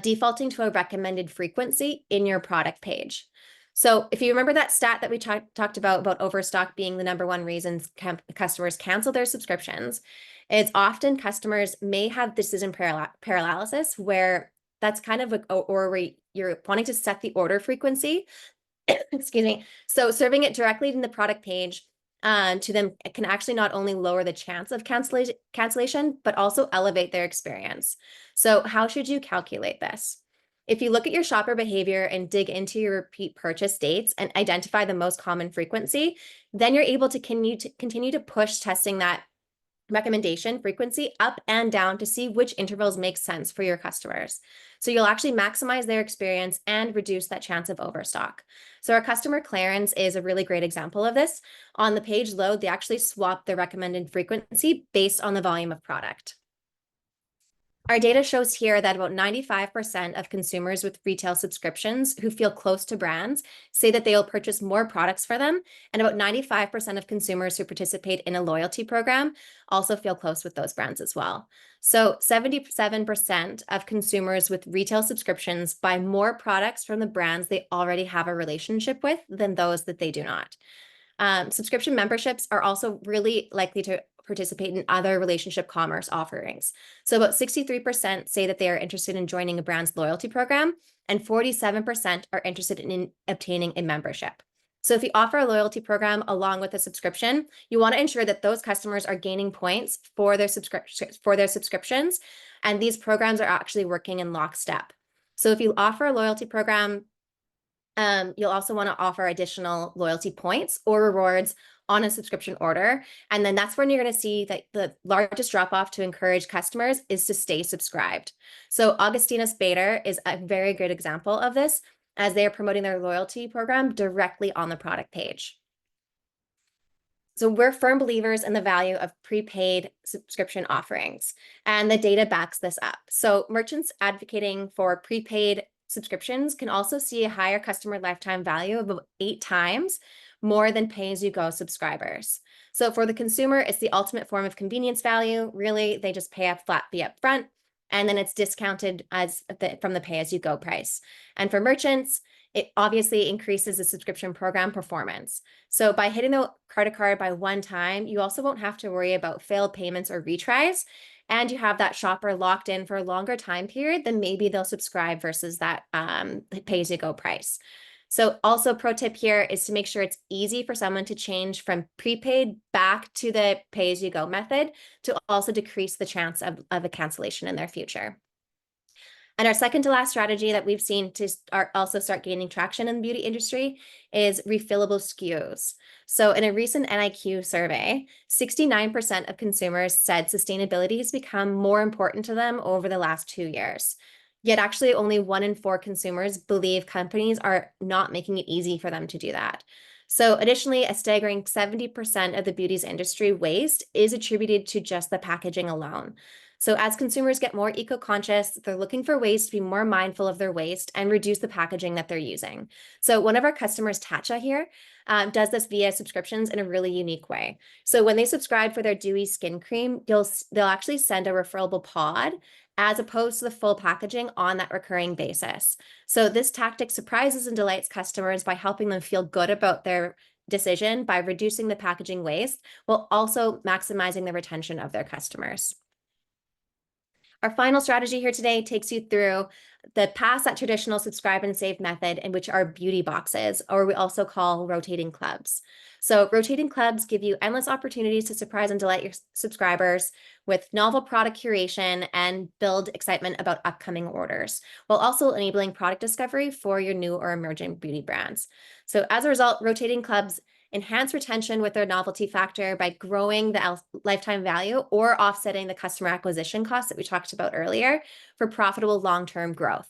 defaulting to a recommended frequency in your product page. So if you remember that stat that we talked about overstock being the #1 reason customers cancel their subscriptions, it's often customers may have decision paralysis, where that's kind of or where you're wanting to set the order frequency. Excuse me. So serving it directly in the product page to them can actually not only lower the chance of cancellation, but also elevate their experience. So how should you calculate this? If you look at your shopper behavior and dig into your repeat purchase dates and identify the most common frequency, then you're able to continue to push testing that recommendation frequency up and down to see which intervals make sense for your customers. So you'll actually maximize their experience and reduce that chance of overstock. So our customer clearance is a really great example of this. On the page load, they actually swap the recommended frequency based on the volume of product. Our data shows here that about 95% of consumers with retail subscriptions who feel close to brands say that they'll purchase more products for them. And about 95% of consumers who participate in a loyalty program also feel close with those brands as well. So 77% of consumers with retail subscriptions buy more products from the brands they already have a relationship with than those that they do not. Subscription memberships are also really likely to participate in other relationship commerce offerings. So about 63% say that they are interested in joining a brand's loyalty program, and 47% are interested in obtaining a membership. So if you offer a loyalty program along with a subscription, you want to ensure that those customers are gaining points for their subscriptions, and these programs are actually working in lockstep. So if you offer a loyalty program, you'll also want to offer additional loyalty points or rewards on a subscription order. And then that's when you're going to see that the largest drop off to encourage customers is to stay subscribed. So Augustina's Bader is a very good example of this, as they are promoting their loyalty program directly on the product page. So we're firm believers in the value of prepaid subscription offerings, and the data backs this up. So merchants advocating for prepaid subscriptions can also see a higher customer lifetime value of about 8 times more than pay-as-you-go subscribers. So for the consumer, it's the ultimate form of convenience value. Really, they just pay a flat fee up front, and then it's discounted from the pay-as-you-go price. And for merchants, it obviously increases the subscription program performance. So by hitting the card by one time, you also won't have to worry about failed payments or retries, and you have that shopper locked in for a longer time period than maybe they'll subscribe versus that pay-as-you-go price. So also pro tip here is to make sure it's easy for someone to change from prepaid back to the pay-as-you-go method to also decrease the chance of a cancellation in their future. And our second to last strategy that we've seen to also start gaining traction in the beauty industry is refillable SKUs. So in a recent NIQ survey, 69% of consumers said sustainability has become more important to them over the last 2 years. Yet actually only 1 in 4 consumers believe companies are not making it easy for them to do that. So additionally, a staggering 70% of the beauty's industry waste is attributed to just the packaging alone. So as consumers get more eco-conscious, they're looking for ways to be more mindful of their waste and reduce the packaging that they're using. So one of our customers, Tatcha here, does this via subscriptions in a really unique way. So when they subscribe for their dewy skin cream, they'll actually send a refillable pod as opposed to the full packaging on that recurring basis. So this tactic surprises and delights customers by helping them feel good about their decision by reducing the packaging waste while also maximizing the retention of their customers. Our final strategy here today takes you through the past that traditional subscribe and save method, in which are beauty boxes, or we also call rotating clubs. So rotating clubs give you endless opportunities to surprise and delight your subscribers with novel product curation and build excitement about upcoming orders, while also enabling product discovery for your new or emerging beauty brands. So as a result, rotating clubs enhance retention with their novelty factor by growing the lifetime value or offsetting the customer acquisition costs that we talked about earlier for profitable long-term growth.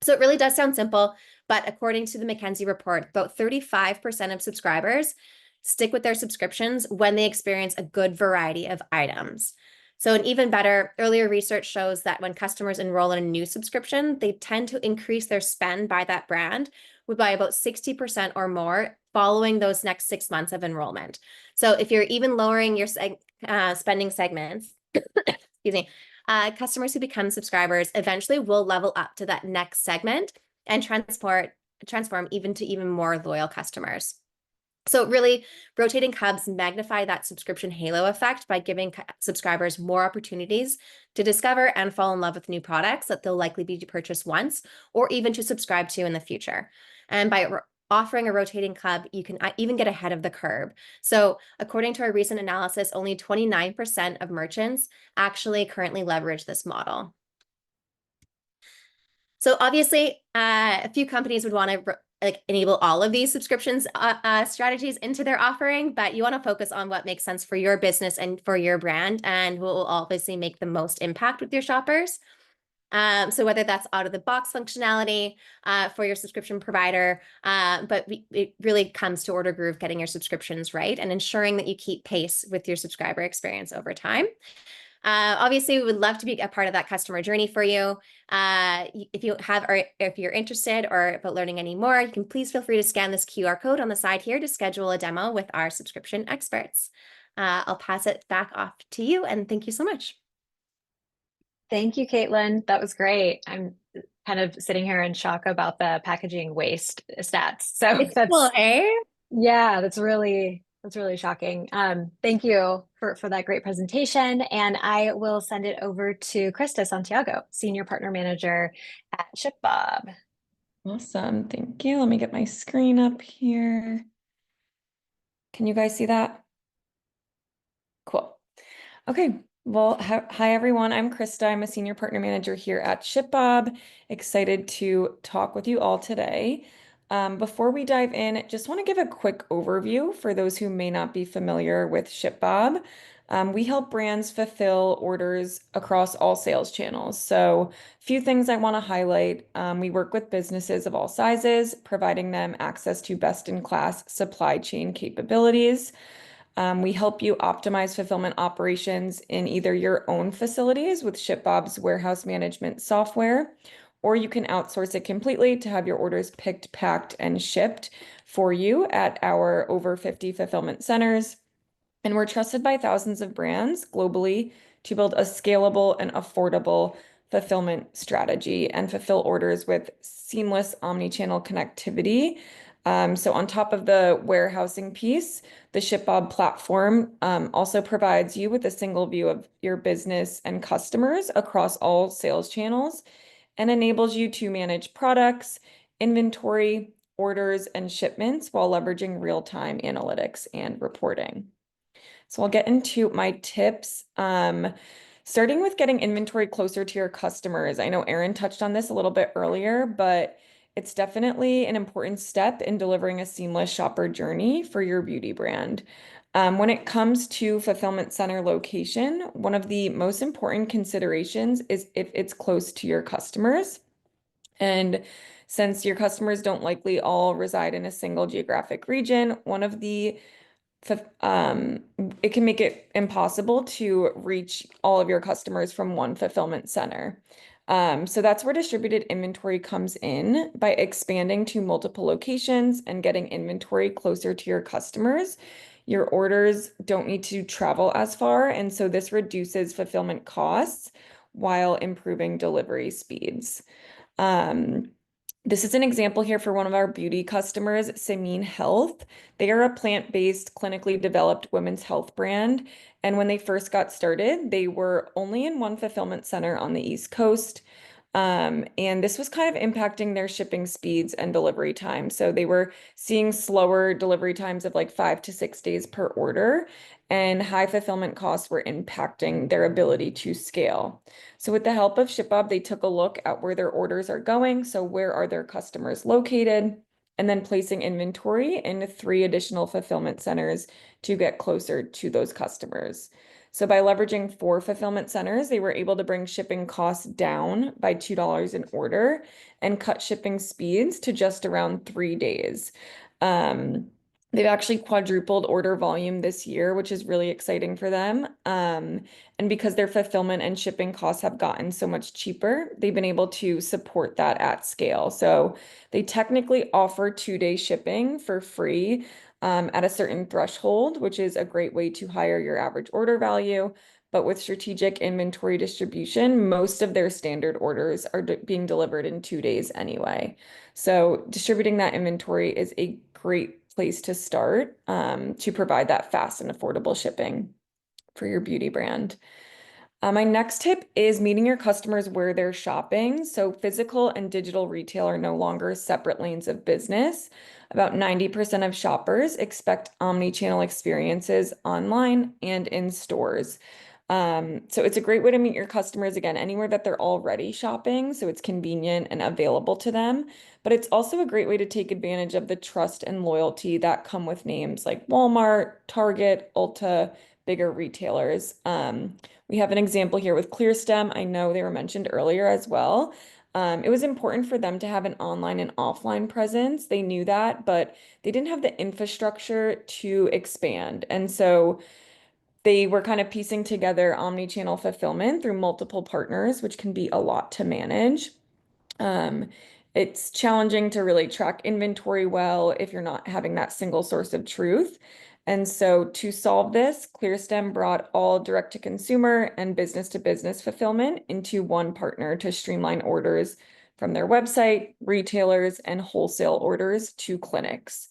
So it really does sound simple, but according to the McKinsey report, about 35% of subscribers stick with their subscriptions when they experience a good variety of items. So an even better, earlier research shows that when customers enroll in a new subscription, they tend to increase their spend by that brand by about 60% or more following those next 6 months of enrollment. So if you're even lowering your spending segments, excuse me, customers who become subscribers eventually will level up to that next segment and transform even more loyal customers. So really, rotating clubs magnify that subscription halo effect by giving subscribers more opportunities to discover and fall in love with new products that they'll likely be to purchase once or even to subscribe to in the future. And by offering a rotating club, you can even get ahead of the curve. So according to our recent analysis, only 29% of merchants actually currently leverage this model. So obviously, a few companies would want to enable all of these subscriptions strategies into their offering, but you want to focus on what makes sense for your business and for your brand, and will obviously make the most impact with your shoppers. So whether that's out of the box functionality for your subscription provider, but it really comes to Ordergroove getting your subscriptions right and ensuring that you keep pace with your subscriber experience over time. Obviously, we would love to be a part of that customer journey for you. If you're interested or about learning any more, you can please feel free to scan this QR code on the side here to schedule a demo with our subscription experts. I'll pass it back off to you, and thank you so much.
Thank you, Caitlin. That was great. I'm kind of sitting here in shock about the packaging waste stats. So
It's cool, eh?
Yeah, that's really shocking. Thank you for that great presentation. And I will send it over to Krista Santiago, Senior Partner Manager at ShipBob.
Awesome. Thank you. Let me get my screen up here. Can you guys see that? Cool. Okay. Well, hi everyone. I'm Krista. I'm a Senior Partner Manager here at ShipBob. Excited to talk with you all today. Before we dive in, just want to give a quick overview for those who may not be familiar with ShipBob. We help brands fulfill orders across all sales channels. So a few things I want to highlight. We work with businesses of all sizes, providing them access to best-in-class supply chain capabilities. We help you optimize fulfillment operations in either your own facilities with ShipBob's warehouse management software, or you can outsource it completely to have your orders picked, packed, and shipped for you at our over 50 fulfillment centers. And we're trusted by thousands of brands globally to build a scalable and affordable fulfillment strategy and fulfill orders with seamless omni-channel connectivity. So on top of the warehousing piece, the ShipBob platform also provides you with a single view of your business and customers across all sales channels and enables you to manage products, inventory, orders, and shipments while leveraging real-time analytics and reporting. So I'll get into my tips. Starting with getting inventory closer to your customers. I know Erin touched on this a little bit earlier, but it's definitely an important step in delivering a seamless shopper journey for your beauty brand. When it comes to fulfillment center location, one of the most important considerations is if it's close to your customers. And since your customers don't likely all reside in a single geographic region, it can make it impossible to reach all of your customers from one fulfillment center. So that's where distributed inventory comes in. By expanding to multiple locations and getting inventory closer to your customers, your orders don't need to travel as far. And so this reduces fulfillment costs while improving delivery speeds. This is an example here for one of our beauty customers, Semin Health. They are a plant-based, clinically developed women's health brand. And when they first got started, they were only in one fulfillment center on the East Coast. And this was kind of impacting their shipping speeds and delivery time. So they were seeing slower delivery times of like 5 to 6 days per order, and high fulfillment costs were impacting their ability to scale. So with the help of ShipBob, they took a look at where their orders are going. So where are their customers located? And then placing inventory in 3 additional fulfillment centers to get closer to those customers. So by leveraging 4 fulfillment centers, they were able to bring shipping costs down by $2 an order and cut shipping speeds to just around 3 days. They've actually quadrupled order volume this year, which is really exciting for them. And because their fulfillment and shipping costs have gotten so much cheaper, they've been able to support that at scale. So they technically offer 2-day shipping for free at a certain threshold, which is a great way to higher your average order value. But with strategic inventory distribution, most of their standard orders are being delivered in 2 days anyway. So distributing that inventory is a great place to start to provide that fast and affordable shipping for your beauty brand. My next tip is meeting your customers where they're shopping. So physical and digital retail are no longer separate lanes of business. About 90% of shoppers expect omni-channel experiences online and in stores. So it's a great way to meet your customers, again, anywhere that they're already shopping, so it's convenient and available to them. But it's also a great way to take advantage of the trust and loyalty that come with names like Walmart, Target, Ulta, bigger retailers. We have an example here with ClearStem. I know they were mentioned earlier as well. It was important for them to have an online and offline presence. They knew that, but they didn't have the infrastructure to expand. And so they were kind of piecing together omni-channel fulfillment through multiple partners, which can be a lot to manage. It's challenging to really track inventory well if you're not having that single source of truth. And so to solve this, ClearStem brought all direct-to-consumer and business-to-business fulfillment into one partner to streamline orders from their website, retailers, and wholesale orders to clinics.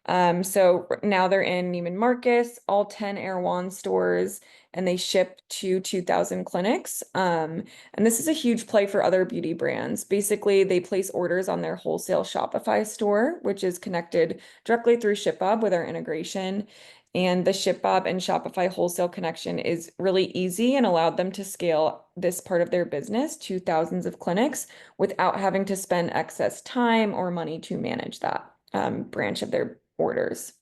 So now they're in Neiman Marcus, all 10 Erewhon stores, and they ship to 2,000 clinics. And this is a huge play for other beauty brands. Basically, they place orders on their wholesale Shopify store, which is connected directly through ShipBob with our integration. And the ShipBob and Shopify wholesale connection is really easy and allowed them to scale this part of their business to thousands of clinics without having to spend excess time or money to manage that branch of their orders.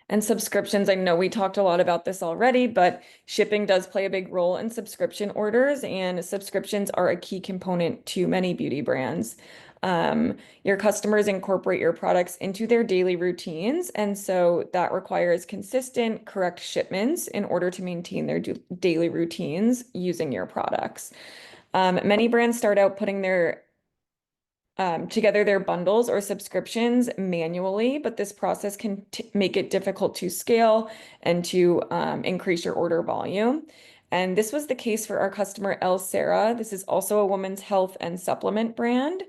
And subscriptions, I know we talked a lot about this already, but shipping does play a big role in subscription orders, and subscriptions are a key component to many beauty brands. Your customers incorporate your products into their daily routines, and so that requires consistent, correct shipments in order to maintain their daily routines using your products. Many brands start out putting together their bundles or subscriptions manually, but this process can make it difficult to scale and to increase your order volume. And this was the case for our customer, El Sarah. This is also a women's health and supplement brand.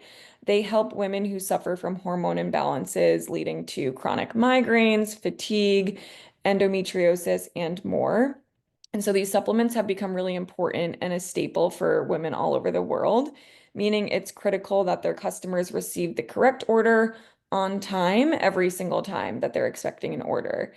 They help women who suffer from hormone imbalances leading to chronic migraines, fatigue, endometriosis, and more. And so these supplements have become really important and a staple for women all over the world, meaning it's critical that their customers receive the correct order on time every single time that they're expecting an order.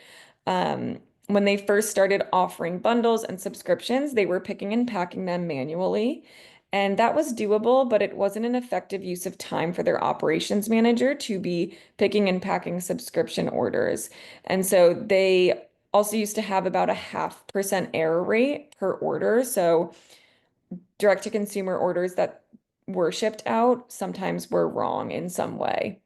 When they first started offering bundles and subscriptions, they were picking and packing them manually. And that was doable, but it wasn't an effective use of time for their operations manager to be picking and packing subscription orders. And so they also used to have about a 0.5% error rate per order. So direct-to-consumer orders that were shipped out sometimes were wrong in some way,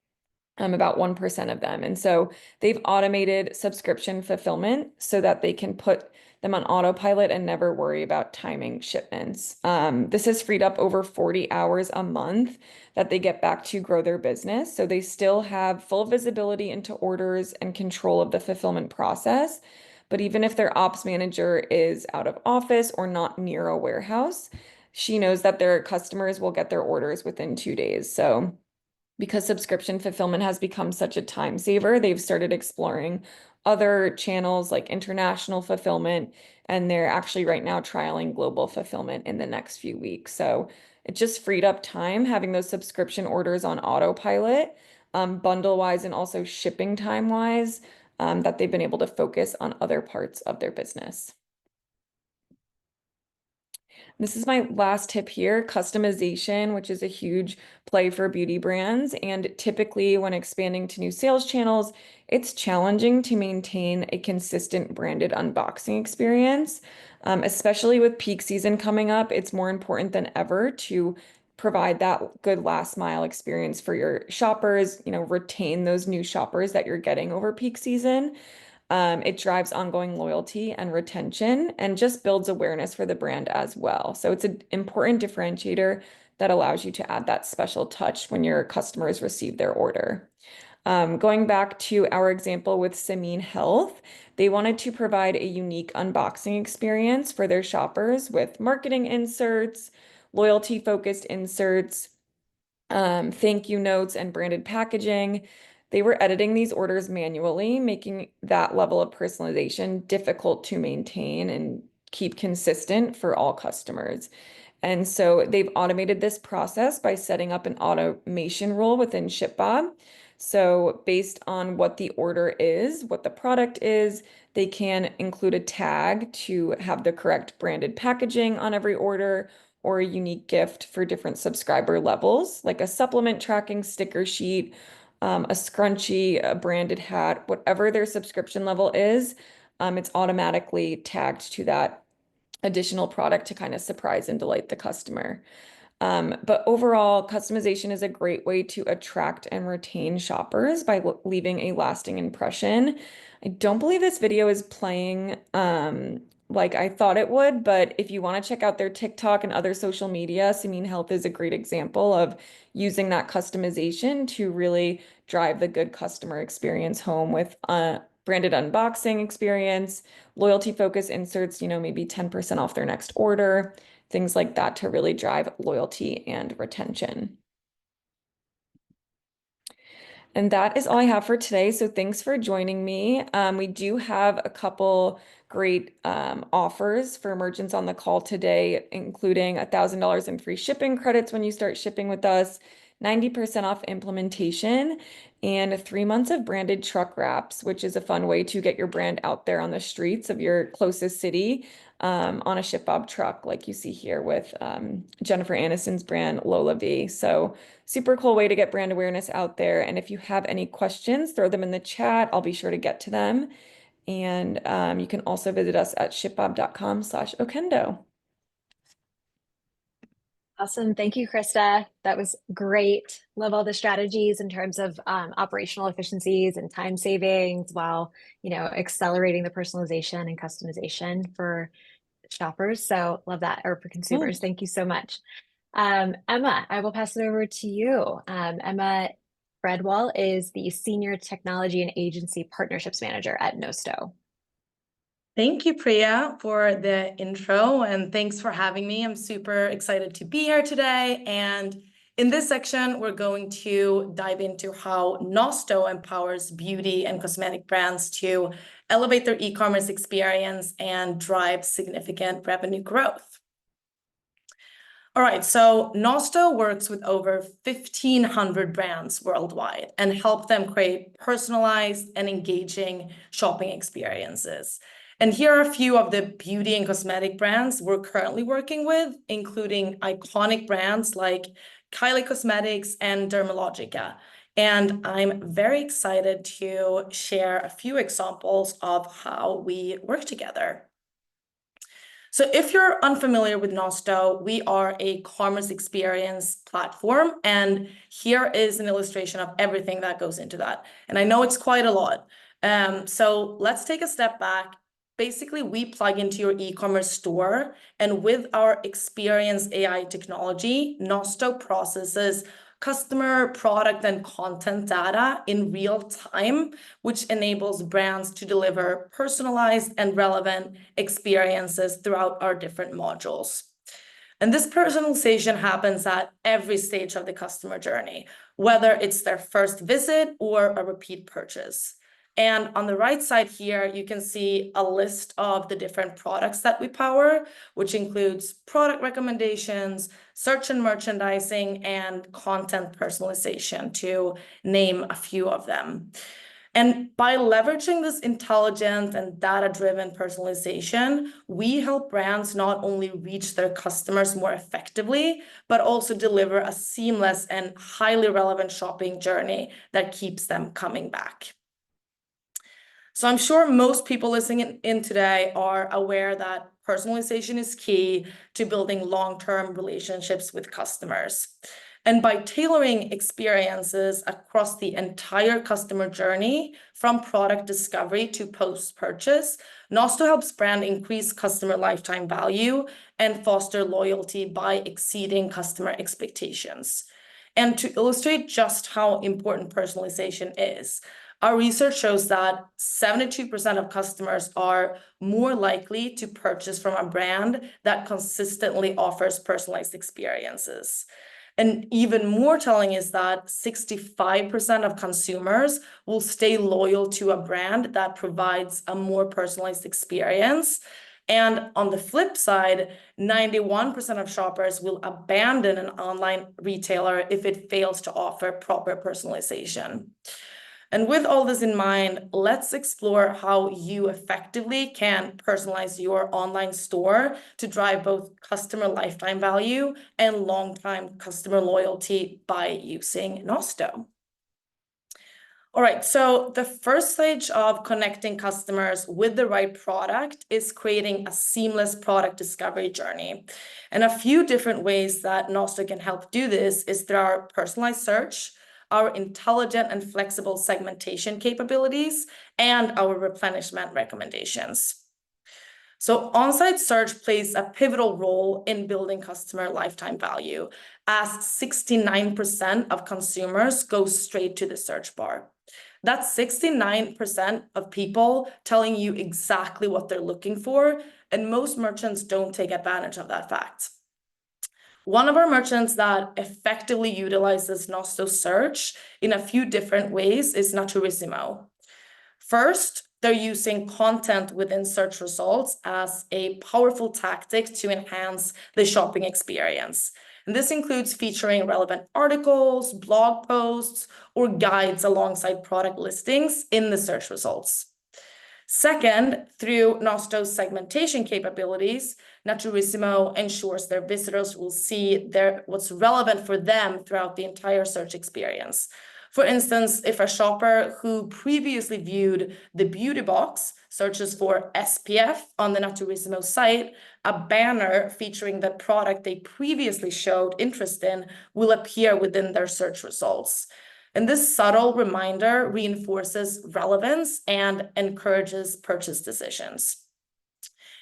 about 1% of them. And so they've automated subscription fulfillment so that they can put them on autopilot and never worry about timing shipments. This has freed up over 40 hours a month that they get back to grow their business. So they still have full visibility into orders and control of the fulfillment process. But even if their ops manager is out of office or not near a warehouse, she knows that their customers will get their orders within 2 days. So because subscription fulfillment has become such a time saver, they've started exploring other channels like international fulfillment, and they're actually right now trialing global fulfillment in the next few weeks. So it just freed up time having those subscription orders on autopilot, bundle wise and also shipping time wise, that they've been able to focus on other parts of their business. This is my last tip here, customization, which is a huge play for beauty brands. And typically when expanding to new sales channels, it's challenging to maintain a consistent branded unboxing experience. Especially with peak season coming up, it's more important than ever to provide that good last mile experience for your shoppers, retain those new shoppers that you're getting over peak season. It drives ongoing loyalty and retention and just builds awareness for the brand as well. So it's an important differentiator that allows you to add that special touch when your customers receive their order. Going back to our example with Samin Health, they wanted to provide a unique unboxing experience for their shoppers with marketing inserts, loyalty-focused inserts, thank you notes, and branded packaging. They were editing these orders manually, making that level of personalization difficult to maintain and keep consistent for all customers. And so they've automated this process by setting up an automation rule within ShipBob. So based on what the order is, what the product is, they can include a tag to have the correct branded packaging on every order, or a unique gift for different subscriber levels, like a supplement tracking sticker sheet, a scrunchie, a branded hat, whatever their subscription level is, it's automatically tagged to that additional product to kind of surprise and delight the customer. But overall, customization is a great way to attract and retain shoppers by leaving a lasting impression. I don't believe this video is playing like I thought it would, but if you want to check out their TikTok and other social media, Samin Health is a great example of using that customization to really drive the good customer experience home with branded unboxing experience, loyalty focus inserts, maybe 10% off their next order, things like that to really drive loyalty and retention. And that is all I have for today. So thanks for joining me. We do have a couple great offers for merchants on the call today, including $1,000 in free shipping credits when you start shipping with us, 90% off implementation, and 3 months of branded truck wraps, which is a fun way to get your brand out there on the streets of your closest city on a ShipBob truck, like you see here with Jennifer Aniston's brand, Lola V. So super cool way to get brand awareness out there. And if you have any questions, throw them in the chat. I'll be sure to get to them. And you can also visit us at shipbob.com/Okendo.
Awesome. Thank you, Krista. That was great. Love all the strategies in terms of operational efficiencies and time savings while, accelerating the personalization and customization for shoppers. So love that, or for consumers. Thank you so much. Emma, I will pass it over to you. Emma Fredwell is the Senior Technology and Agency Partnerships Manager at Nosto.
Thank you, Priya, for the intro, and thanks for having me. I'm super excited to be here today. And in this section, we're going to dive into how Nosto empowers beauty and cosmetic brands to elevate their e-commerce experience and drive significant revenue growth. All right, so Nosto works with over 1,500 brands worldwide and help them create personalized and engaging shopping experiences. And here are a few of the beauty and cosmetic brands we're currently working with, including iconic brands like Kylie Cosmetics and Dermalogica. And I'm very excited to share a few examples of how we work together. So if you're unfamiliar with Nosto, we are a commerce experience platform, and here is an illustration of everything that goes into that. And I know it's quite a lot. So let's take a step back. Basically, we plug into your e-commerce store, and with our Experience AI technology, Nosto processes customer, product, and content data in real time, which enables brands to deliver personalized and relevant experiences throughout our different modules. And this personalization happens at every stage of the customer journey, whether it's their first visit or a repeat purchase. And on the right side here, you can see a list of the different products that we power, which includes product recommendations, search and merchandising, and content personalization, to name a few of them. And by leveraging this intelligent and data-driven personalization, we help brands not only reach their customers more effectively, but also deliver a seamless and highly relevant shopping journey that keeps them coming back. So I'm sure most people listening in today are aware that personalization is key to building long-term relationships with customers. And by tailoring experiences across the entire customer journey, from product discovery to post-purchase, Nosto helps brand increase customer lifetime value and foster loyalty by exceeding customer expectations. And to illustrate just how important personalization is, our research shows that 72% of customers are more likely to purchase from a brand that consistently offers personalized experiences. And even more telling is that 65% of consumers will stay loyal to a brand that provides a more personalized experience. And on the flip side, 91% of shoppers will abandon an online retailer if it fails to offer proper personalization. And with all this in mind, let's explore how you effectively can personalize your online store to drive both customer lifetime value and long-time customer loyalty by using Nosto. All right, so the first stage of connecting customers with the right product is creating a seamless product discovery journey. And a few different ways that Nosto can help do this is through our personalized search, our intelligent and flexible segmentation capabilities, and our replenishment recommendations. So on-site search plays a pivotal role in building customer lifetime value, as 69% of consumers go straight to the search bar. That's 69% of people telling you exactly what they're looking for, and most merchants don't take advantage of that fact. One of our merchants that effectively utilizes Nosto search in a few different ways is Naturissimo. First, they're using content within search results as a powerful tactic to enhance the shopping experience. And this includes featuring relevant articles, blog posts, or guides alongside product listings in the search results. Second, through Nosto's segmentation capabilities, Naturissimo ensures their visitors will see what's relevant for them throughout the entire search experience. For instance, if a shopper who previously viewed the beauty box searches for SPF on the Naturissimo site, a banner featuring the product they previously showed interest in will appear within their search results. And this subtle reminder reinforces relevance and encourages purchase decisions.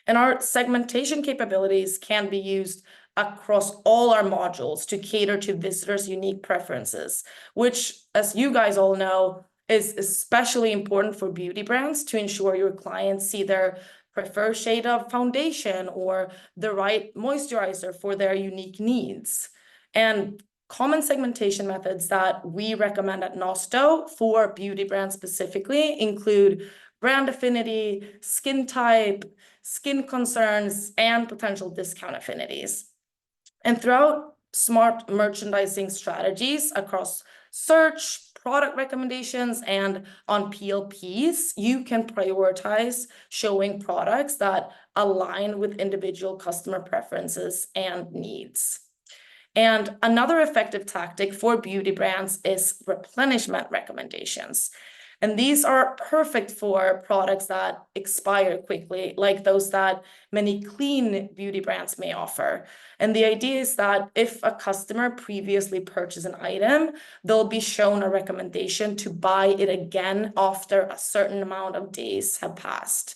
And our segmentation capabilities can be used across all our modules to cater to visitors' unique preferences, which, as you guys all know, is especially important for beauty brands to ensure your clients see their preferred shade of foundation or the right moisturizer for their unique needs. And common segmentation methods that we recommend at Nosto for beauty brands specifically include brand affinity, skin type, skin concerns, and potential discount affinities. And throughout smart merchandising strategies across search, product recommendations, and on PLPs, you can prioritize showing products that align with individual customer preferences and needs. And another effective tactic for beauty brands is replenishment recommendations. And these are perfect for products that expire quickly, like those that many clean beauty brands may offer. And the idea is that if a customer previously purchased an item, they'll be shown a recommendation to buy it again after a certain amount of days have passed.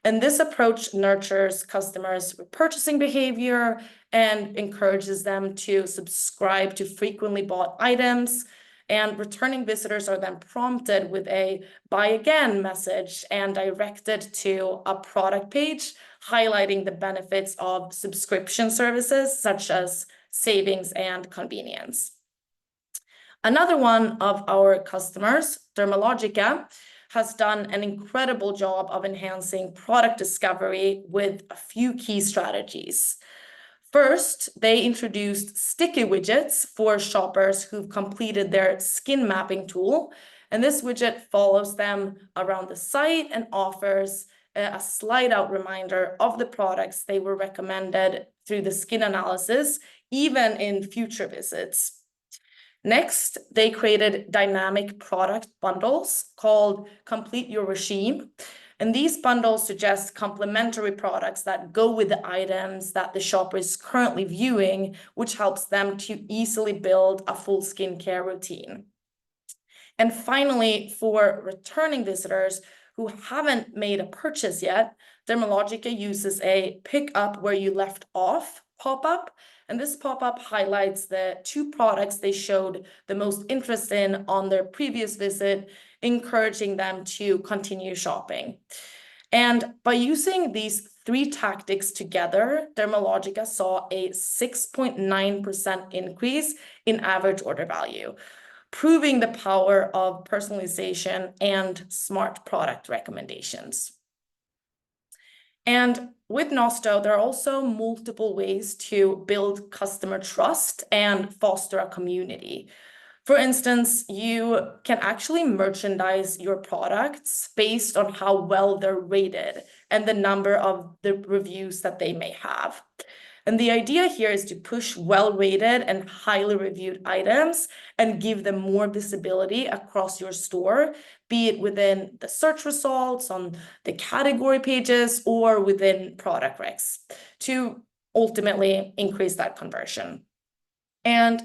And this approach nurtures customers' purchasing behavior and encourages them to subscribe to frequently bought items. And returning visitors are then prompted with a buy again message and directed to a product page highlighting the benefits of subscription services such as savings and convenience. Another one of our customers, Dermalogica, has done an incredible job of enhancing product discovery with a few key strategies. First, they introduced sticky widgets for shoppers who've completed their skin mapping tool. And this widget follows them around the site and offers a slide out reminder of the products they were recommended through the skin analysis, even in future visits. Next, they created dynamic product bundles called Complete Your Regime. And these bundles suggest complementary products that go with the items that the shopper is currently viewing, which helps them to easily build a full skincare routine. And finally, for returning visitors who haven't made a purchase yet, Dermalogica uses a pick up where you left off pop-up. And this pop-up highlights the 2 products they showed the most interest in on their previous visit, encouraging them to continue shopping. And by using these 3 tactics together, Dermalogica saw a 6.9% increase in average order value, proving the power of personalization and smart product recommendations. And with Nosto, there are also multiple ways to build customer trust and foster a community. For instance, you can actually merchandise your products based on how well they're rated and the number of the reviews that they may have. And the idea here is to push well-rated and highly reviewed items and give them more visibility across your store, be it within the search results, on the category pages, or within product recs, to ultimately increase that conversion. And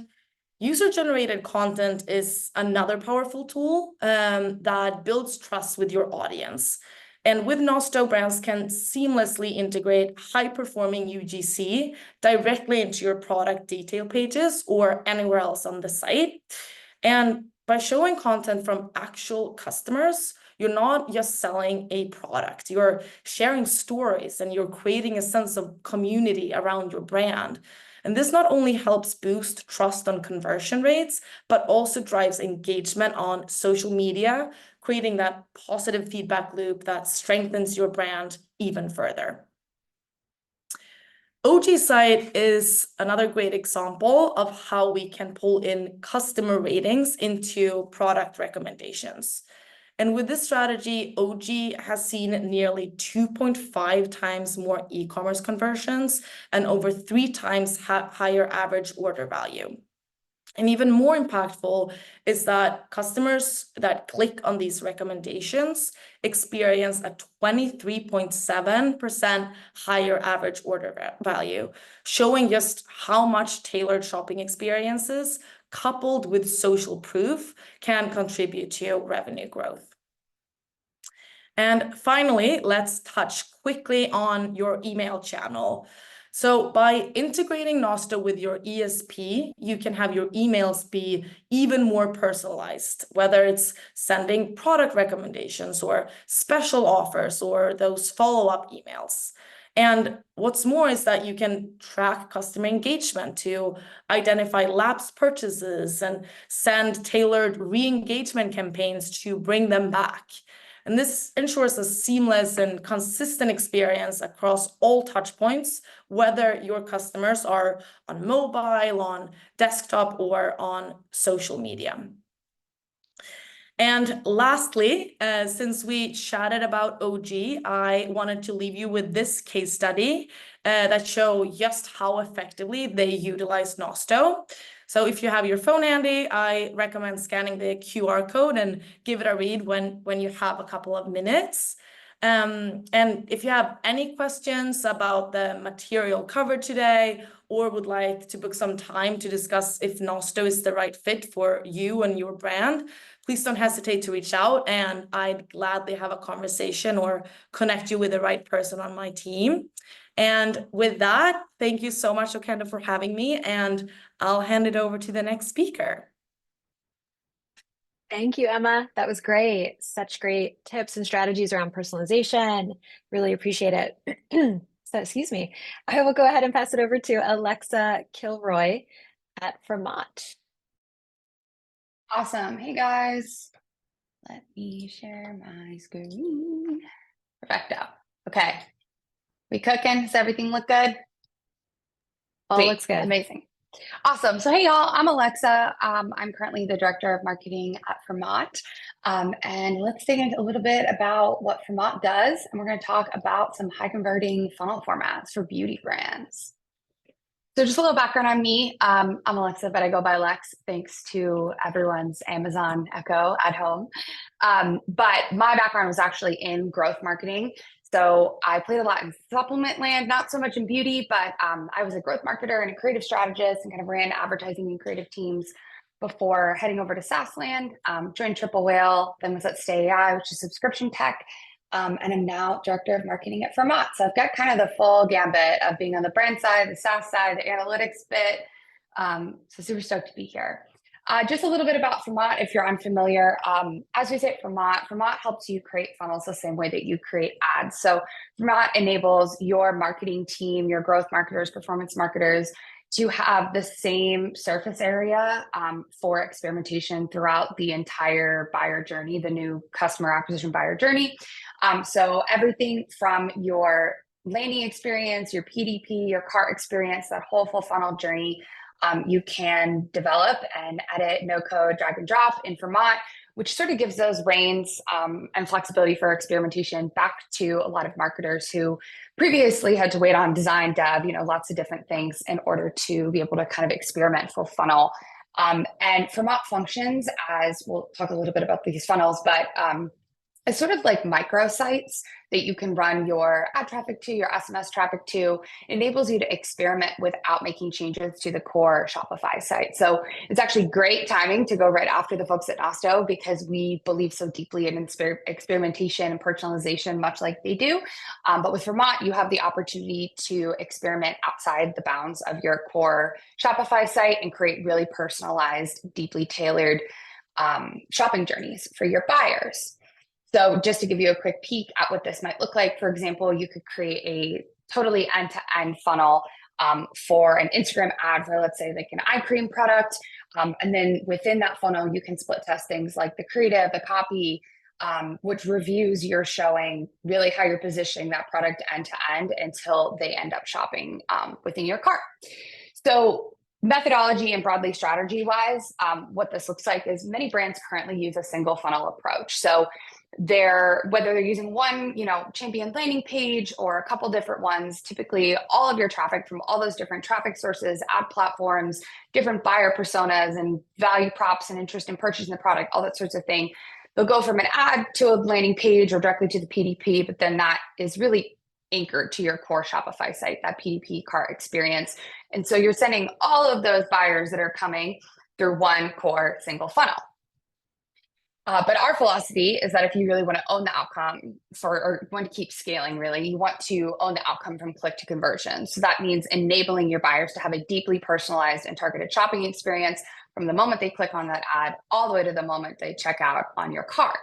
user-generated content is another powerful tool that builds trust with your audience. And with Nosto, brands can seamlessly integrate high-performing UGC directly into your product detail pages or anywhere else on the site. And by showing content from actual customers, you're not just selling a product, you're sharing stories and you're creating a sense of community around your brand. And this not only helps boost trust on conversion rates, but also drives engagement on social media, creating that positive feedback loop that strengthens your brand even further. OG Site is another great example of how we can pull in customer ratings into product recommendations. And with this strategy, OG has seen nearly 2.5 times more e-commerce conversions and over 3 times higher average order value. And even more impactful is that customers that click on these recommendations experience a 23.7% higher average order value, showing just how much tailored shopping experiences coupled with social proof can contribute to revenue growth. And finally, let's touch quickly on your email channel. So by integrating Nosto with your ESP, you can have your emails be even more personalized, whether it's sending product recommendations or special offers or those follow-up emails. And what's more is that you can track customer engagement to identify lapsed purchases and send tailored re-engagement campaigns to bring them back. And this ensures a seamless and consistent experience across all touch points, whether your customers are on mobile, on desktop, or on social media. And lastly, since we chatted about OG, I wanted to leave you with this case study that show just how effectively they utilize Nosto. So if you have your phone handy, I recommend scanning the QR code and give it a read when you have a couple of minutes. And if you have any questions about the material covered today, or would like to book some time to discuss if Nosto is the right fit for you and your brand, please don't hesitate to reach out and I'd gladly have a conversation or connect you with the right person on my team. And with that, thank you so much, Okendo, for having me, and I'll hand it over to the next speaker.
Thank you, Emma. That was great. Such great tips and strategies around personalization. Really appreciate it. So, excuse me. I will go ahead and pass it over to Alexa Kilroy at Fermat.
Awesome. Hey guys, let me share my screen. Perfecto. Okay. We cooking? Does everything look good?
All
Sweet.
looks good.
Amazing. Awesome. So, hey, y'all, I'm Alexa. I'm currently the director of marketing at Fermat. And let's dig into a little bit about what Fermat does. And we're going to talk about some high converting funnel formats for beauty brands. So just a little background on me. I'm Alexa, but I go by Lex, thanks to everyone's Amazon Echo at home. But my background was actually in growth marketing. So I played a lot in supplement land, not so much in beauty, but I was a growth marketer and a creative strategist and kind of ran advertising and creative teams before heading over to SaaS land, joined Triple Whale, then was at Stay AI, which is subscription tech. And I'm now director of marketing at Fermat. So I've got kind of the full gambit of being on the brand side, the SaaS side, the analytics bit. So super stoked to be here. Just a little bit about Fermat, if you're unfamiliar. As we say at Fermat helps you create funnels the same way that you create ads. So Fermat enables your marketing team, your growth marketers, performance marketers, to have the same surface area for experimentation throughout the entire buyer journey, the new customer acquisition buyer journey. So everything from your landing experience, your PDP, your cart experience, that whole full funnel journey, you can develop and edit, no code, drag and drop in Fermat, which sort of gives those reins and flexibility for experimentation back to a lot of marketers who previously had to wait on design, dev, lots of different things in order to be able to kind of experiment full funnel. And Fermat functions as, we'll talk a little bit about these funnels, but it's sort of like microsites that you can run your ad traffic to, your SMS traffic to. It enables you to experiment without making changes to the core Shopify site. So it's actually great timing to go right after the folks at Nosto, because we believe so deeply in experimentation and personalization, much like they do. But with Fermat, you have the opportunity to experiment outside the bounds of your core Shopify site and create really personalized, deeply tailored shopping journeys for your buyers. So just to give you a quick peek at what this might look like, for example, you could create a totally end-to-end funnel for an Instagram ad for, let's say, like an eye cream product. And then within that funnel, you can split test things like the creative, the copy, which reviews you're showing, really how you're positioning that product end-to-end until they end up shopping within your cart. So methodology and broadly strategy-wise, what this looks like is many brands currently use a single funnel approach. So whether they're using one, champion landing page or a couple different ones, typically all of your traffic from all those different traffic sources, ad platforms, different buyer personas and value props and interest in purchasing the product, all that sorts of thing. They'll go from an ad to a landing page or directly to the PDP, but then that is really anchored to your core Shopify site, that PDP cart experience. And so you're sending all of those buyers that are coming through one core single funnel. But our philosophy is that if you really want to own the outcome or want to keep scaling, really, you want to own the outcome from click to conversion. So that means enabling your buyers to have a deeply personalized and targeted shopping experience from the moment they click on that ad all the way to the moment they check out on your cart.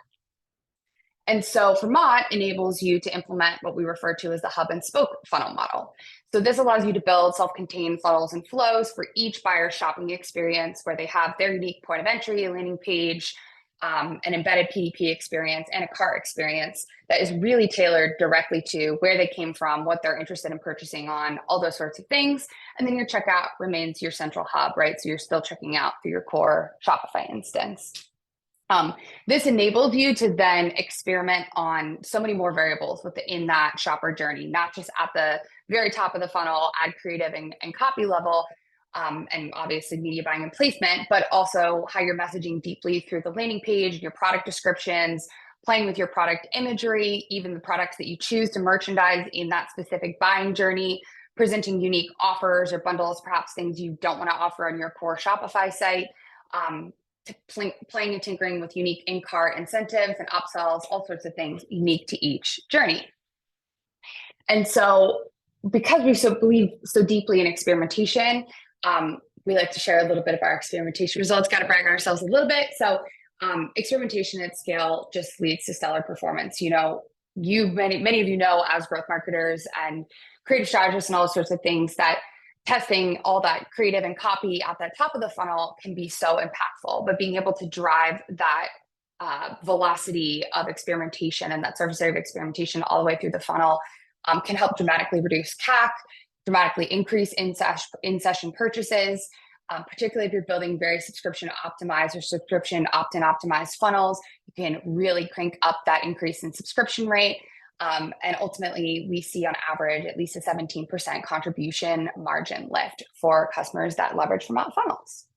And so Fermat enables you to implement what we refer to as the hub and spoke funnel model. So this allows you to build self-contained funnels and flows for each buyer's shopping experience, where they have their unique point of entry, a landing page, an embedded PDP experience, and a cart experience that is really tailored directly to where they came from, what they're interested in purchasing on, all those sorts of things. And then your checkout remains your central hub, right? So you're still checking out through your core Shopify instance. This enables you to then experiment on so many more variables within that shopper journey, not just at the very top of the funnel, ad creative and copy level, and obviously media buying and placement, but also how you're messaging deeply through the landing page, your product descriptions, playing with your product imagery, even the products that you choose to merchandise in that specific buying journey, presenting unique offers or bundles, perhaps things you don't want to offer on your core Shopify site, playing and tinkering with unique in-cart incentives and upsells, all sorts of things unique to each journey. And so because we believe so deeply in experimentation, we like to share a little bit of our experimentation results, got to brag on ourselves a little bit. So experimentation at scale just leads to stellar performance. You know, many of you know, as growth marketers and creative strategists and all sorts of things, that testing all that creative and copy at the top of the funnel can be so impactful, but being able to drive that velocity of experimentation and that surface area of experimentation all the way through the funnel can help dramatically reduce CAC, dramatically increase in-session purchases, particularly if you're building very subscription optimized or subscription opt-in optimized funnels. You can really crank up that increase in subscription rate. And ultimately, we see on average at least a 17% contribution margin lift for customers that leverage Fermat funnels.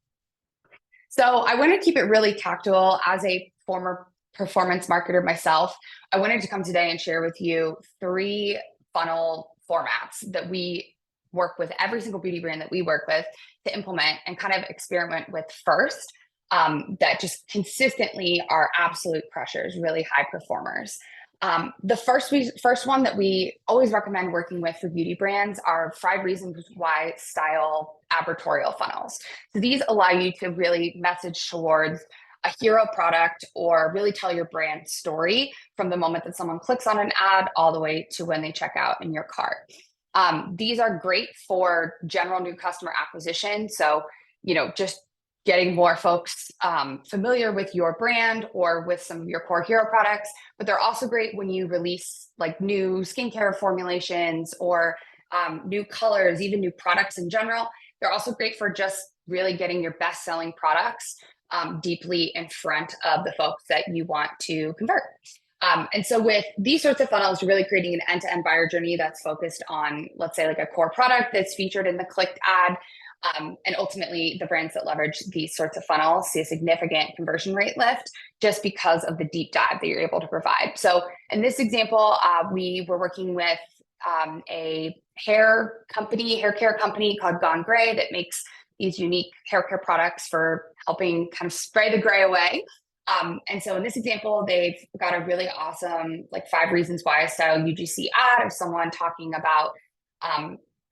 So I want to keep it really tactile. As a former performance marketer myself, I wanted to come today and share with you 3 funnel formats that we work with every single beauty brand that we work with to implement and kind of experiment with first, that just consistently are absolute crushers, really high performers. The first one that we always recommend working with for beauty brands are 5 reasons why style advertorial funnels. So these allow you to really message towards a hero product or really tell your brand story from the moment that someone clicks on an ad all the way to when they check out in your cart. These are great for general new customer acquisition. So, you know, just getting more folks familiar with your brand or with some of your core hero products, but they're also great when you release like new skincare formulations or new colors, even new products in general. They're also great for just really getting your best-selling products deeply in front of the folks that you want to convert. And so with these sorts of funnels, you're really creating an end-to-end buyer journey that's focused on, let's say, like a core product that's featured in the clicked ad. And ultimately, the brands that leverage these sorts of funnels see a significant conversion rate lift just because of the deep dive that you're able to provide. So in this example, we were working with a hair care company called Gone Gray that makes these unique hair care products for helping kind of spray the gray away. And so in this example, they've got a really awesome, like 5 reasons why style UGC ad of someone talking about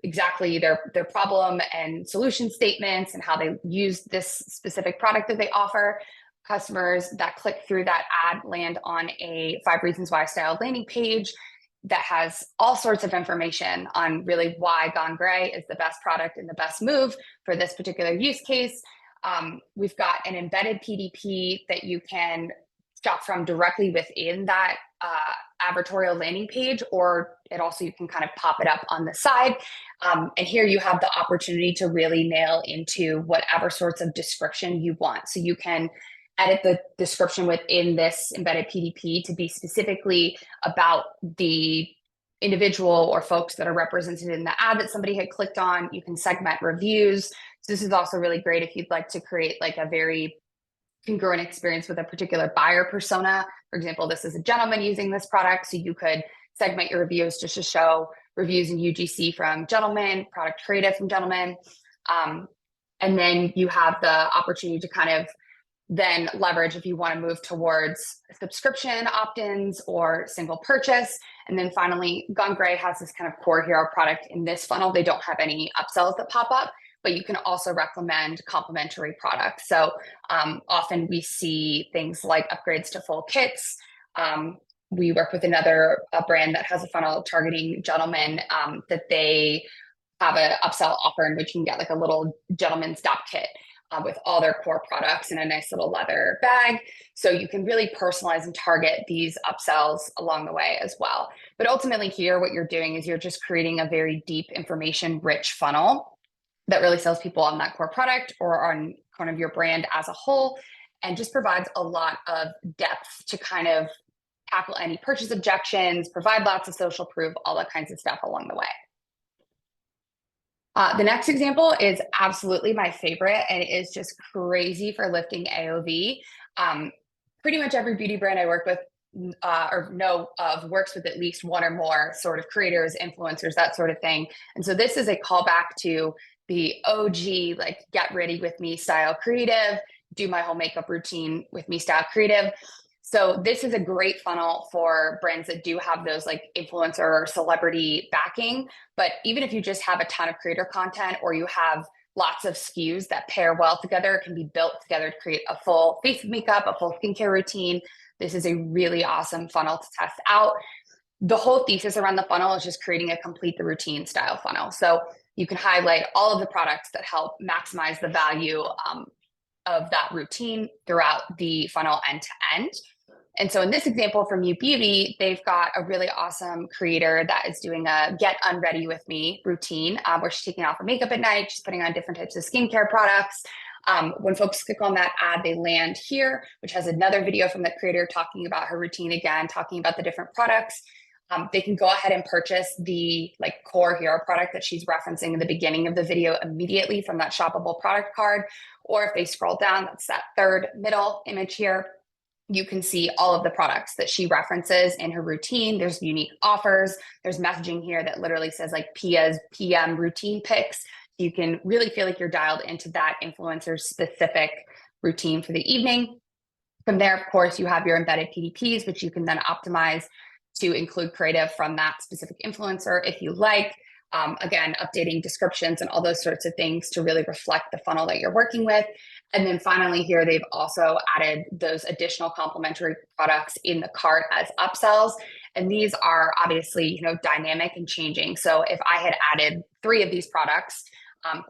exactly their problem and solution statements and how they use this specific product that they offer. Customers that click through that ad land on a 5 reasons why style landing page that has all sorts of information on really why Gone Gray is the best product and the best move for this particular use case. We've got an embedded PDP that you can shop from directly within that advertorial landing page, or you can kind of pop it up on the side. And here you have the opportunity to really nail into whatever sorts of description you want. So you can edit the description within this embedded PDP to be specifically about the individual or folks that are represented in the ad that somebody had clicked on. You can segment reviews. So this is also really great if you'd like to create like a very congruent experience with a particular buyer persona. For example, this is a gentleman using this product, so you could segment your reviews just to show reviews in UGC from gentlemen, product creative from gentlemen. And then you have the opportunity to kind of then leverage if you want to move towards subscription opt-ins or single purchase. And then finally, Gone Gray has this kind of core hero product in this funnel. They don't have any upsells that pop up, but you can also recommend complementary products. So often we see things like upgrades to full kits. We work with a brand that has a funnel targeting gentlemen that they have an upsell offer in which you can get like a little gentleman's stop kit with all their core products in a nice little leather bag. So you can really personalize and target these upsells along the way as well. But ultimately here, what you're doing is you're just creating a very deep information rich funnel that really sells people on that core product or on kind of your brand as a whole, and just provides a lot of depth to kind of tackle any purchase objections, provide lots of social proof, all that kinds of stuff along the way. The next example is absolutely my favorite, and it is just crazy for lifting AOV. Pretty much every beauty brand I work with or know of works with at least one or more sort of creators, influencers, that sort of thing. And so this is a callback to the OG, like get ready with me style creative, do my whole makeup routine with me style creative. So this is a great funnel for brands that do have those like influencer or celebrity backing. But even if you just have a ton of creator content or you have lots of SKUs that pair well together, can be built together to create a full face of makeup, a full skincare routine. This is a really awesome funnel to test out. The whole thesis around the funnel is just creating a complete the routine style funnel. So you can highlight all of the products that help maximize the value of that routine throughout the funnel end to end. And so in this example from You Beauty, they've got a really awesome creator that is doing a get unready with me routine where she's taking off her makeup at night. She's putting on different types of skincare products. When folks click on that ad, they land here, which has another video from the creator talking about her routine again, talking about the different products. They can go ahead and purchase the core hero product that she's referencing in the beginning of the video immediately from that shoppable product card. Or if they scroll down, that's that third middle image here, you can see all of the products that she references in her routine. There's unique offers. There's messaging here that literally says Pia's PM routine picks. You can really feel like you're dialed into that influencer's specific routine for the evening. From there, of course, you have your embedded PDPs, which you can then optimize to include creative from that specific influencer if you like. Again, updating descriptions and all those sorts of things to really reflect the funnel that you're working with. And then finally here, they've also added those additional complementary products in the cart as upsells. And these are obviously, dynamic and changing. So if I had added 3 of these products,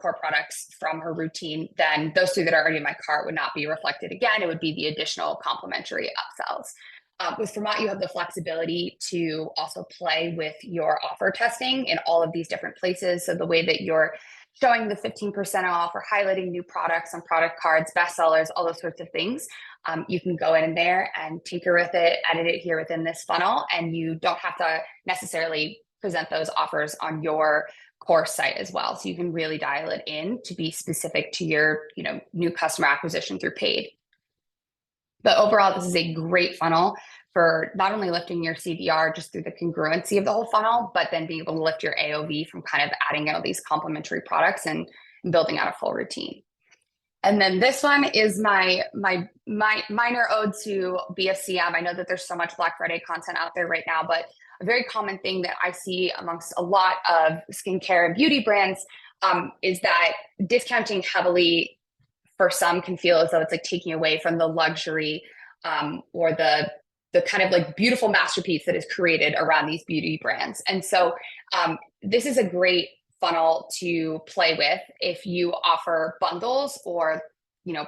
core products from her routine, then those 2 that are already in my cart would not be reflected again. It would be the additional complementary upsells. With Fermat, you have the flexibility to also play with your offer testing in all of these different places. So the way that you're showing the 15% off or highlighting new products on product cards, bestsellers, all those sorts of things, you can go in there and tinker with it, edit it here within this funnel, and you don't have to necessarily present those offers on your course site as well. So you can really dial it in to be specific to your new customer acquisition through paid. But overall, this is a great funnel for not only lifting your CDR just through the congruency of the whole funnel, but then being able to lift your AOV from kind of adding in all these complementary products and building out a full routine. And then this one is my minor ode to BFCM. I know that there's so much Black Friday content out there right now, but a very common thing that I see amongst a lot of skincare and beauty brands is that discounting heavily for some can feel as though it's taking away from the luxury or the kind of beautiful masterpiece that is created around these beauty brands. And so this is a great funnel to play with if you offer bundles or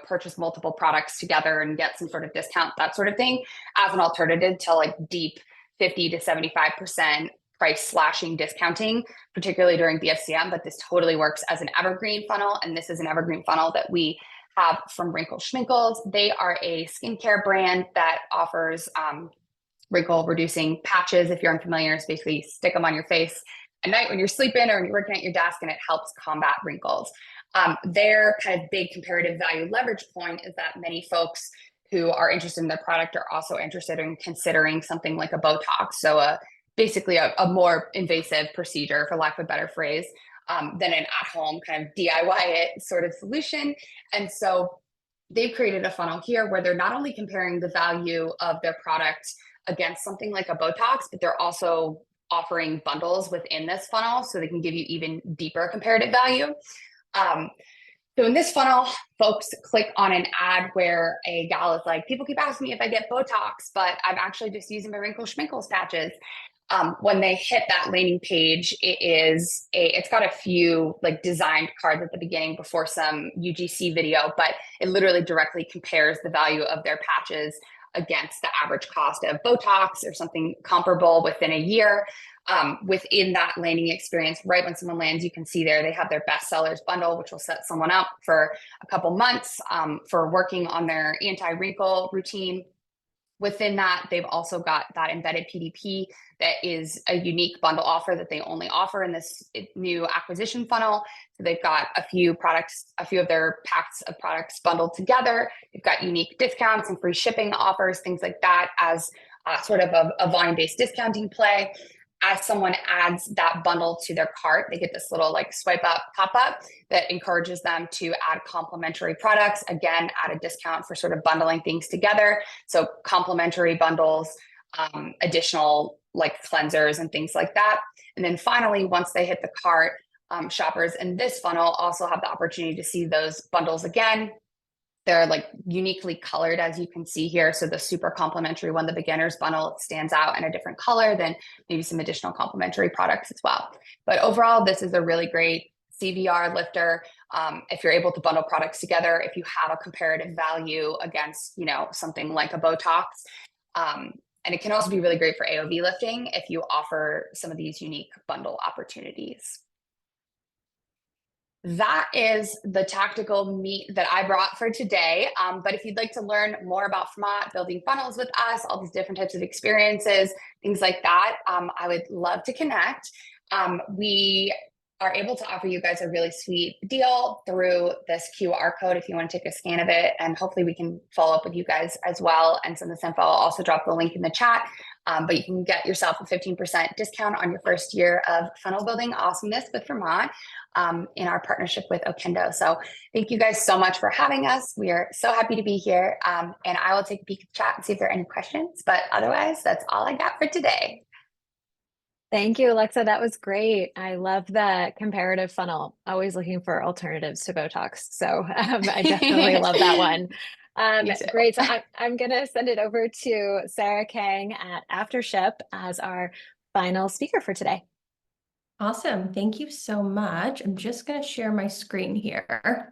purchase multiple products together and get some sort of discount, that sort of thing, as an alternative to deep 50 to 75% price slashing discounting, particularly during BFCM. But this totally works as an evergreen funnel, and this is an evergreen funnel that we have from Wrinkle Schminkles. They are a skincare brand that offers wrinkle reducing patches. If you're unfamiliar, it's basically stick them on your face at night when you're sleeping or when you're working at your desk, and it helps combat wrinkles. Their kind of big comparative value leverage point is that many folks who are interested in their product are also interested in considering something like a Botox. So basically a more invasive procedure, for lack of a better phrase, than an at-home kind of DIY it sort of solution. And so they've created a funnel here where they're not only comparing the value of their product against something like a Botox, but they're also offering bundles within this funnel so they can give you even deeper comparative value. So in this funnel, folks click on an ad where a gal is like, people keep asking me if I get Botox, but I'm actually just using my Wrinkle Schminkles patches. When they hit that landing page, it's got a few designed cards at the beginning before some UGC video, but it literally directly compares the value of their patches against the average cost of Botox or something comparable within a year. Within that landing experience, right when someone lands, you can see there they have their bestsellers bundle, which will set someone up for a couple months for working on their anti-wrinkle routine. Within that, they've also got that embedded PDP that is a unique bundle offer that they only offer in this new acquisition funnel. So they've got a few products, a few of their packs of products bundled together. They've got unique discounts and free shipping offers, things like that, as sort of a volume-based discounting play. As someone adds that bundle to their cart, they get this little swipe up pop-up that encourages them to add complementary products, again, at a discount for sort of bundling things together. So complementary bundles, additional cleansers and things like that. And then finally, once they hit the cart, shoppers in this funnel also have the opportunity to see those bundles again. They're like uniquely colored, as you can see here. So the super complimentary one, the beginner's bundle, stands out in a different color than maybe some additional complimentary products as well. But overall, this is a really great CVR lifter. If you're able to bundle products together, if you have a comparative value against, you know, something like a Botox. And it can also be really great for AOV lifting if you offer some of these unique bundle opportunities. That is the tactical meat that I brought for today. But if you'd like to learn more about Fermat, building funnels with us, all these different types of experiences, things like that, I would love to connect. We are able to offer you guys a really sweet deal through this QR code if you want to take a scan of it. And hopefully we can follow up with you guys as well and send this info. I'll also drop the link in the chat. But you can get yourself a 15% discount on your first year of funnel building awesomeness with Fermat in our partnership with Okendo. So thank you guys so much for having us. We are so happy to be here. And I will take a peek at the chat and see if there are any questions. But otherwise, that's all I got for today.
Thank you, Alexa. That was great. I love the comparative funnel. Always looking for alternatives to Botox. So I definitely love that one. Great. So I'm going to send it over to Sarah Kang at Aftership as our final speaker for today.
Awesome. Thank you so much. I'm just going to share my screen here.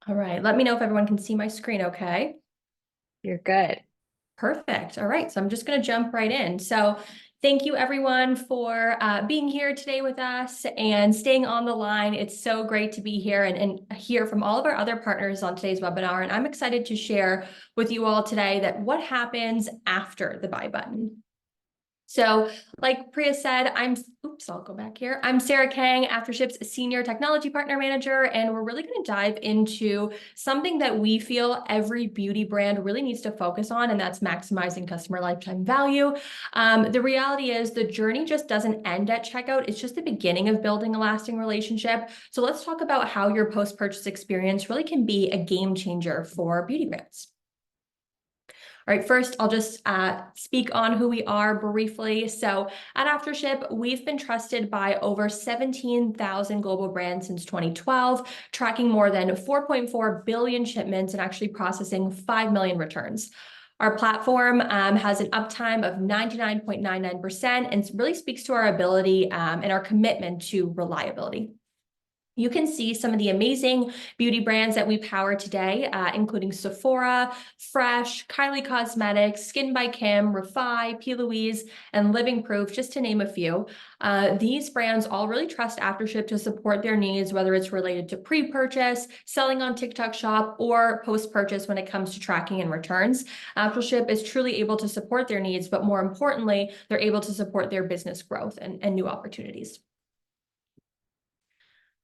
All right. Let me know if everyone can see my screen okay.
You're good.
Perfect. All right. So I'm just going to jump right in. So thank you everyone for being here today with us and staying on the line. It's so great to be here and hear from all of our other partners on today's webinar. And I'm excited to share with you all today that what happens after the buy button. So like Priya said, I'll go back here. I'm Sarah Kang, Aftership's Senior Technology Partner Manager, and we're really going to dive into something that we feel every beauty brand really needs to focus on, and that's maximizing customer lifetime value. The reality is the journey just doesn't end at checkout. It's just the beginning of building a lasting relationship. So let's talk about how your post-purchase experience really can be a game changer for beauty brands. All right, first, I'll just speak on who we are briefly. So at Aftership, we've been trusted by over 17,000 global brands since 2012, tracking more than 4.4 billion shipments and actually processing 5 million returns. Our platform has an uptime of 99.99% and really speaks to our ability and our commitment to reliability. You can see some of the amazing beauty brands that we power today, including Sephora, Fresh, Kylie Cosmetics, Skin by Kim, Refi, P. Louise, and Living Proof, just to name a few. These brands all really trust Aftership to support their needs, whether it's related to pre-purchase, selling on TikTok Shop, or post-purchase when it comes to tracking and returns. Aftership is truly able to support their needs, but more importantly, they're able to support their business growth and new opportunities.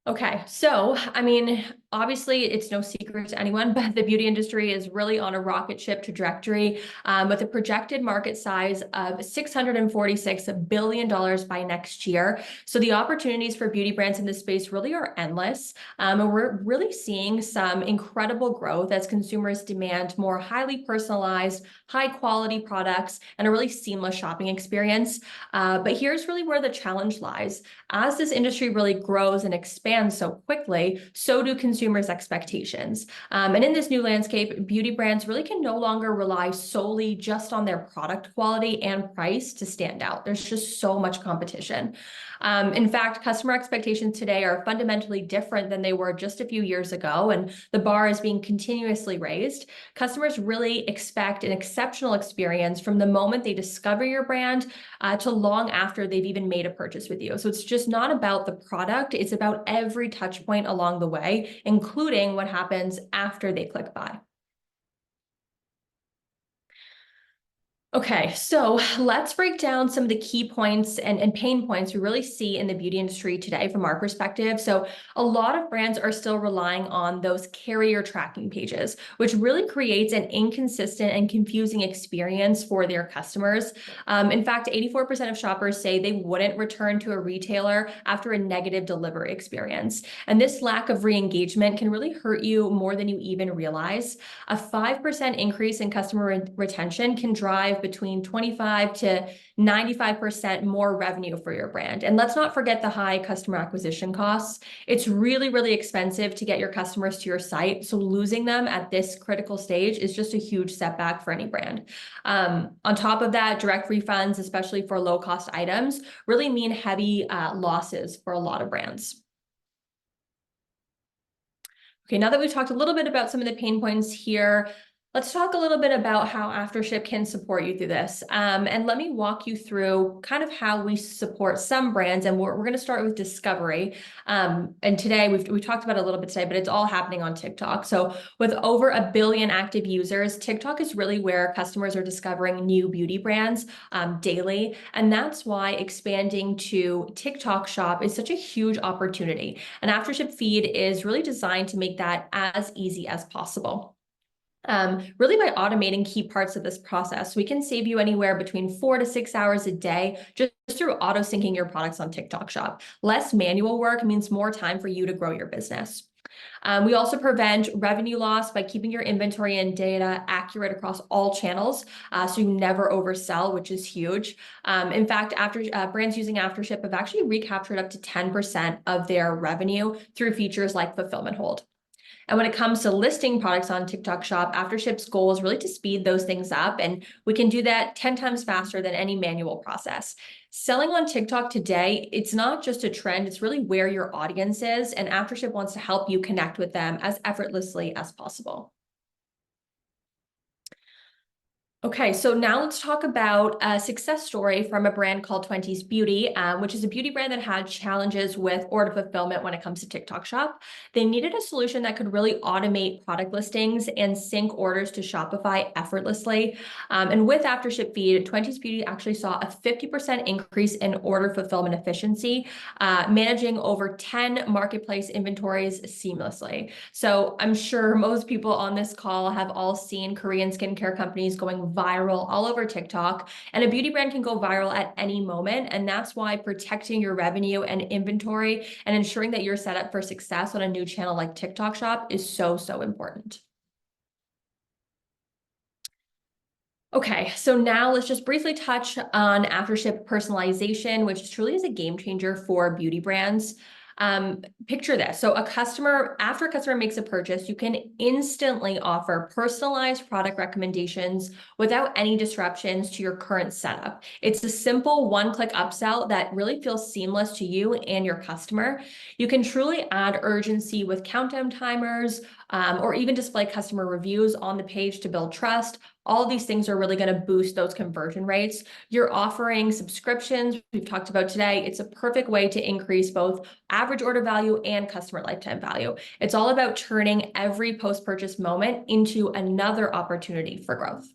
Okay, so, I mean, obviously it's no secret to anyone, but the beauty industry is really on a rocket ship trajectory with a projected market size of $646 billion by next year. So the opportunities for beauty brands in this space really are endless. And we're really seeing some incredible growth as consumers demand more highly personalized, high quality products and a really seamless shopping experience. But here's really where the challenge lies. As this industry really grows and expands so quickly, so do consumers' expectations. And in this new landscape, beauty brands really can no longer rely solely just on their product quality and price to stand out. There's just so much competition. In fact, customer expectations today are fundamentally different than they were just a few years ago, and the bar is being continuously raised. Customers really expect an exceptional experience from the moment they discover your brand to long after they've even made a purchase with you. So it's just not about the product, it's about every touch point along the way, including what happens after they click buy. Okay, so let's break down some of the key points and pain points we really see in the beauty industry today from our perspective. So a lot of brands are still relying on those carrier tracking pages, which really creates an inconsistent and confusing experience for their customers. In fact, 84% of shoppers say they wouldn't return to a retailer after a negative delivery experience. And this lack of re-engagement can really hurt you more than you even realize. A 5% increase in customer retention can drive drive between 25 to 95% more revenue for your brand. And let's not forget the high customer acquisition costs. It's really, really expensive to get your customers to your site. So losing them at this critical stage is just a huge setback for any brand. On top of that, direct refunds, especially for low cost items, really mean heavy losses for a lot of brands. Okay, now that we've talked a little bit about some of the pain points here, let's talk a little bit about how Aftership can support you through this. And let me walk you through kind of how we support some brands. And we're going to start with discovery. And today, we talked about it a little bit today, but it's all happening on TikTok. So with over 1 billion active users, TikTok is really where customers are discovering new beauty brands daily. And that's why expanding to TikTok Shop is such a huge opportunity. An Aftership feed is really designed to make that as easy as possible. Really by automating key parts of this process, we can save you anywhere between 4 to 6 hours a day just through auto syncing your products on TikTok Shop. Less manual work means more time for you to grow your business. We also prevent revenue loss by keeping your inventory and data accurate across all channels, so you never oversell, which is huge. In fact, brands using Aftership have actually recaptured up to 10% of their revenue through features like fulfillment hold. And when it comes to listing products on TikTok Shop, Aftership's goal is really to speed those things up, and we can do that 10 times faster than any manual process. Selling on TikTok today, it's not just a trend, it's really where your audience is, and Aftership wants to help you connect with them as effortlessly as possible. Okay, so now let's talk about a success story from a brand called 20s Beauty, which is a beauty brand that had challenges with order fulfillment when it comes to TikTok Shop. They needed a solution that could really automate product listings and sync orders to Shopify effortlessly. And with Aftership Feed, 20s Beauty actually saw a 50% increase in order fulfillment efficiency, managing over 10 marketplace inventories seamlessly. So I'm sure most people on this call have all seen Korean skincare companies going viral all over TikTok, and a beauty brand can go viral at any moment. And that's why protecting your revenue and inventory and ensuring that you're set up for success on a new channel like TikTok Shop is so, so important. Okay, so now let's just briefly touch on Aftership personalization, which truly is a game changer for beauty brands. Picture this. So after a customer makes a purchase, you can instantly offer personalized product recommendations without any disruptions to your current setup. It's a simple one-click upsell that really feels seamless to you and your customer. You can truly add urgency with countdown timers, or even display customer reviews on the page to build trust. All of these things are really going to boost those conversion rates. You're offering subscriptions we've talked about today. It's a perfect way to increase both average order value and customer lifetime value. It's all about turning every post-purchase moment into another opportunity for growth.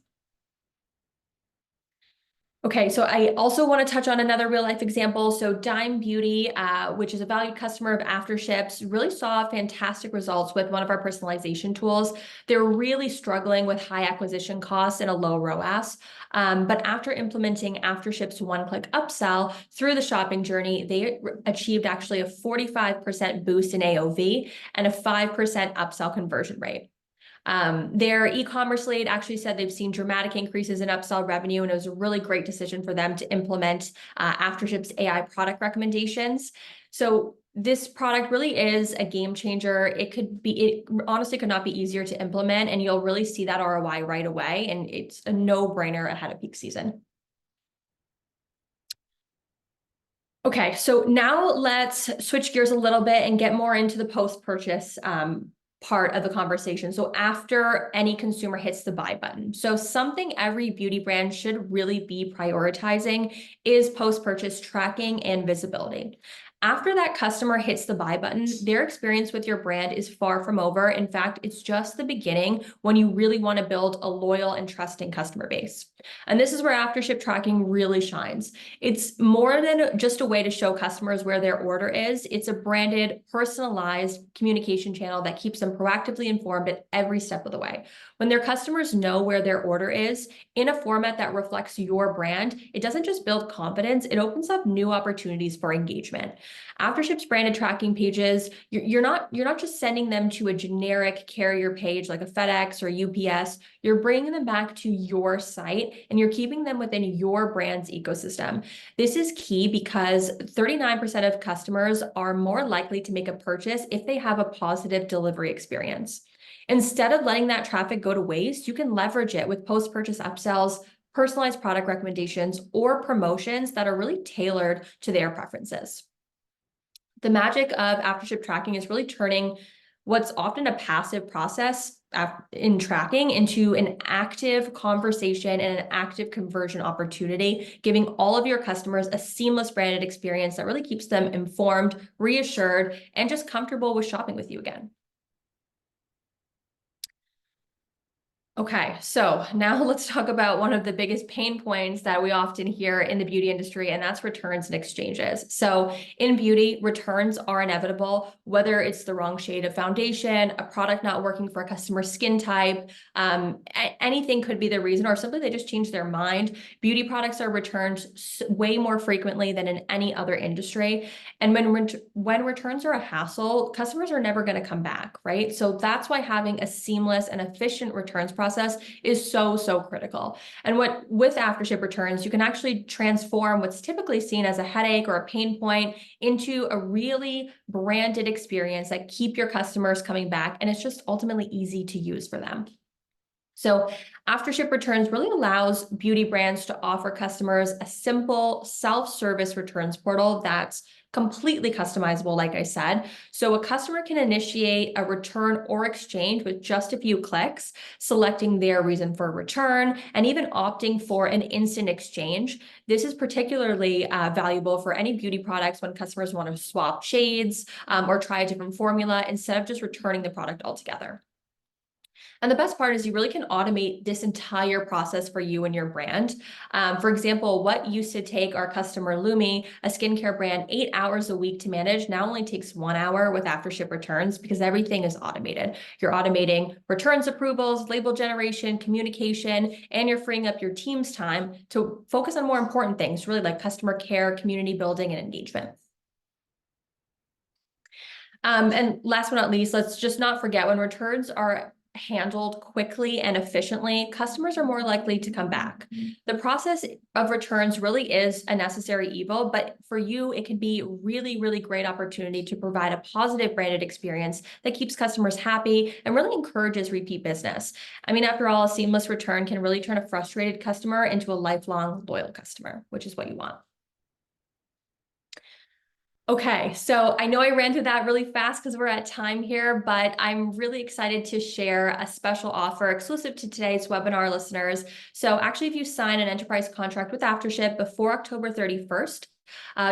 Okay, so I also want to touch on another real life example. So Dime Beauty, which is a valued customer of Aftership's, really saw fantastic results with one of our personalization tools. They're really struggling with high acquisition costs and a low ROAS. But after implementing Aftership's one-click upsell through the shopping journey, they achieved actually a 45% boost in AOV and a 5% upsell conversion rate. Their e-commerce lead actually said they've seen dramatic increases in upsell revenue, and it was a really great decision for them to implement Aftership's AI product recommendations. So this product really is a game changer. It honestly could not be easier to implement, and you'll really see that ROI right away, and it's a no-brainer ahead of peak season. Okay, so now let's switch gears a little bit and get more into the post-purchase part of the conversation. So after any consumer hits the buy button. So something every beauty brand should really be prioritizing is post-purchase tracking and visibility. After that customer hits the buy button, their experience with your brand is far from over. In fact, it's just the beginning when you really want to build a loyal and trusting customer base. And this is where Aftership tracking really shines. It's more than just a way to show customers where their order is. It's a branded, personalized communication channel that keeps them proactively informed at every step of the way. When their customers know where their order is in a format that reflects your brand, it doesn't just build confidence, it opens up new opportunities for engagement. Aftership's branded tracking pages, you're not just sending them to a generic carrier page like a FedEx or UPS. You're bringing them back to your site and you're keeping them within your brand's ecosystem. This is key because 39% of customers are more likely to make a purchase if they have a positive delivery experience. Instead of letting that traffic go to waste, you can leverage it with post-purchase upsells, personalized product recommendations, or promotions that are really tailored to their preferences. The magic of Aftership tracking is really turning what's often a passive process in tracking into an active conversation and an active conversion opportunity, giving all of your customers a seamless branded experience that really keeps them informed, reassured, and just comfortable with shopping with you again. Okay, so now let's talk about one of the biggest pain points that we often hear in the beauty industry, and that's returns and exchanges. So in beauty, returns are inevitable, whether it's the wrong shade of foundation, a product not working for a customer's skin type, anything could be the reason, or simply they just change their mind. Beauty products are returned way more frequently than in any other industry. And when returns are a hassle, customers are never going to come back, right? So that's why having a seamless and efficient returns process is so critical. And with Aftership returns, you can actually transform what's typically seen as a headache or a pain point into a really branded experience that keep your customers coming back, and it's just ultimately easy to use for them. So Aftership returns really allows beauty brands to offer customers a simple self-service returns portal that's completely customizable, like I said. So a customer can initiate a return or exchange with just a few clicks, selecting their reason for a return, and even opting for an instant exchange. This is particularly valuable for any beauty products when customers want to swap shades or try a different formula instead of just returning the product altogether. And the best part is you really can automate this entire process for you and your brand. For example, what used to take our customer Lumi, a skincare brand, 8 hours a week to manage, now only takes 1 hour with Aftership returns because everything is automated. You're automating returns approvals, label generation, communication, and you're freeing up your team's time to focus on more important things, really like customer care, community building, and engagement. And last but not least, let's just not forget when returns are handled quickly and efficiently, customers are more likely to come back. The process of returns really is a necessary evil, but for you, it can be really great opportunity to provide a positive branded experience that keeps customers happy and really encourages repeat business. I mean, after all, a seamless return can really turn a frustrated customer into a lifelong loyal customer, which is what you want. Okay, so I know I ran through that really fast because we're at time here, but I'm really excited to share a special offer exclusive to today's webinar listeners. So actually, if you sign an enterprise contract with Aftership before October 31st,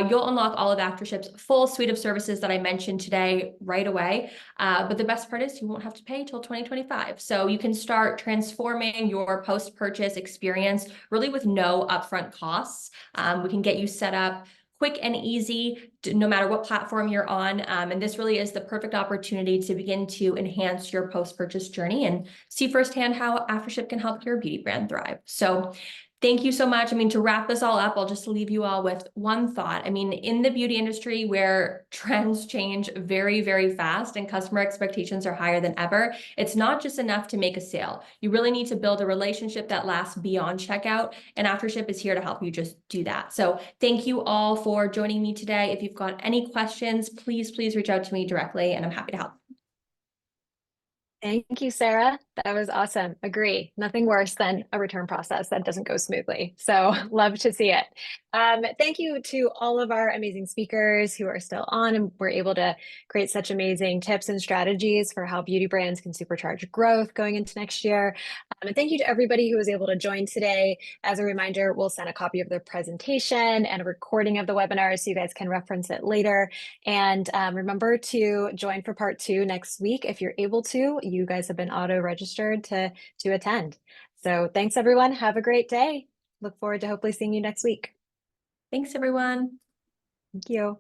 you'll unlock all of Aftership's full suite of services that I mentioned today right away. But the best part is you won't have to pay till 2025. So you can start transforming your post-purchase experience really with no upfront costs. We can get you set up quick and easy, no matter what platform you're on. And this really is the perfect opportunity to begin to enhance your post-purchase journey and see firsthand how Aftership can help your beauty brand thrive. So thank you so much. I mean, to wrap this all up, I'll just leave you all with one thought. I mean, in the beauty industry where trends change very fast and customer expectations are higher than ever, it's not just enough to make a sale. You really need to build a relationship that lasts beyond checkout, and Aftership is here to help you just do that. So thank you all for joining me today. If you've got any questions, please reach out to me directly, and I'm happy to help.
Thank you, Sarah. That was awesome. Agree. Nothing worse than a return process that doesn't go smoothly. So love to see it. Thank you to all of our amazing speakers who are still on and were able to create such amazing tips and strategies for how beauty brands can supercharge growth going into next year. And thank you to everybody who was able to join today. As a reminder, we'll send a copy of the presentation and a recording of the webinar so you guys can reference it later. And remember to join for part 2 next week if you're able to. You guys have been auto-registered to attend. So thanks, everyone. Have a great day. Look forward to hopefully seeing you next week.
Thanks, everyone.
Thank you.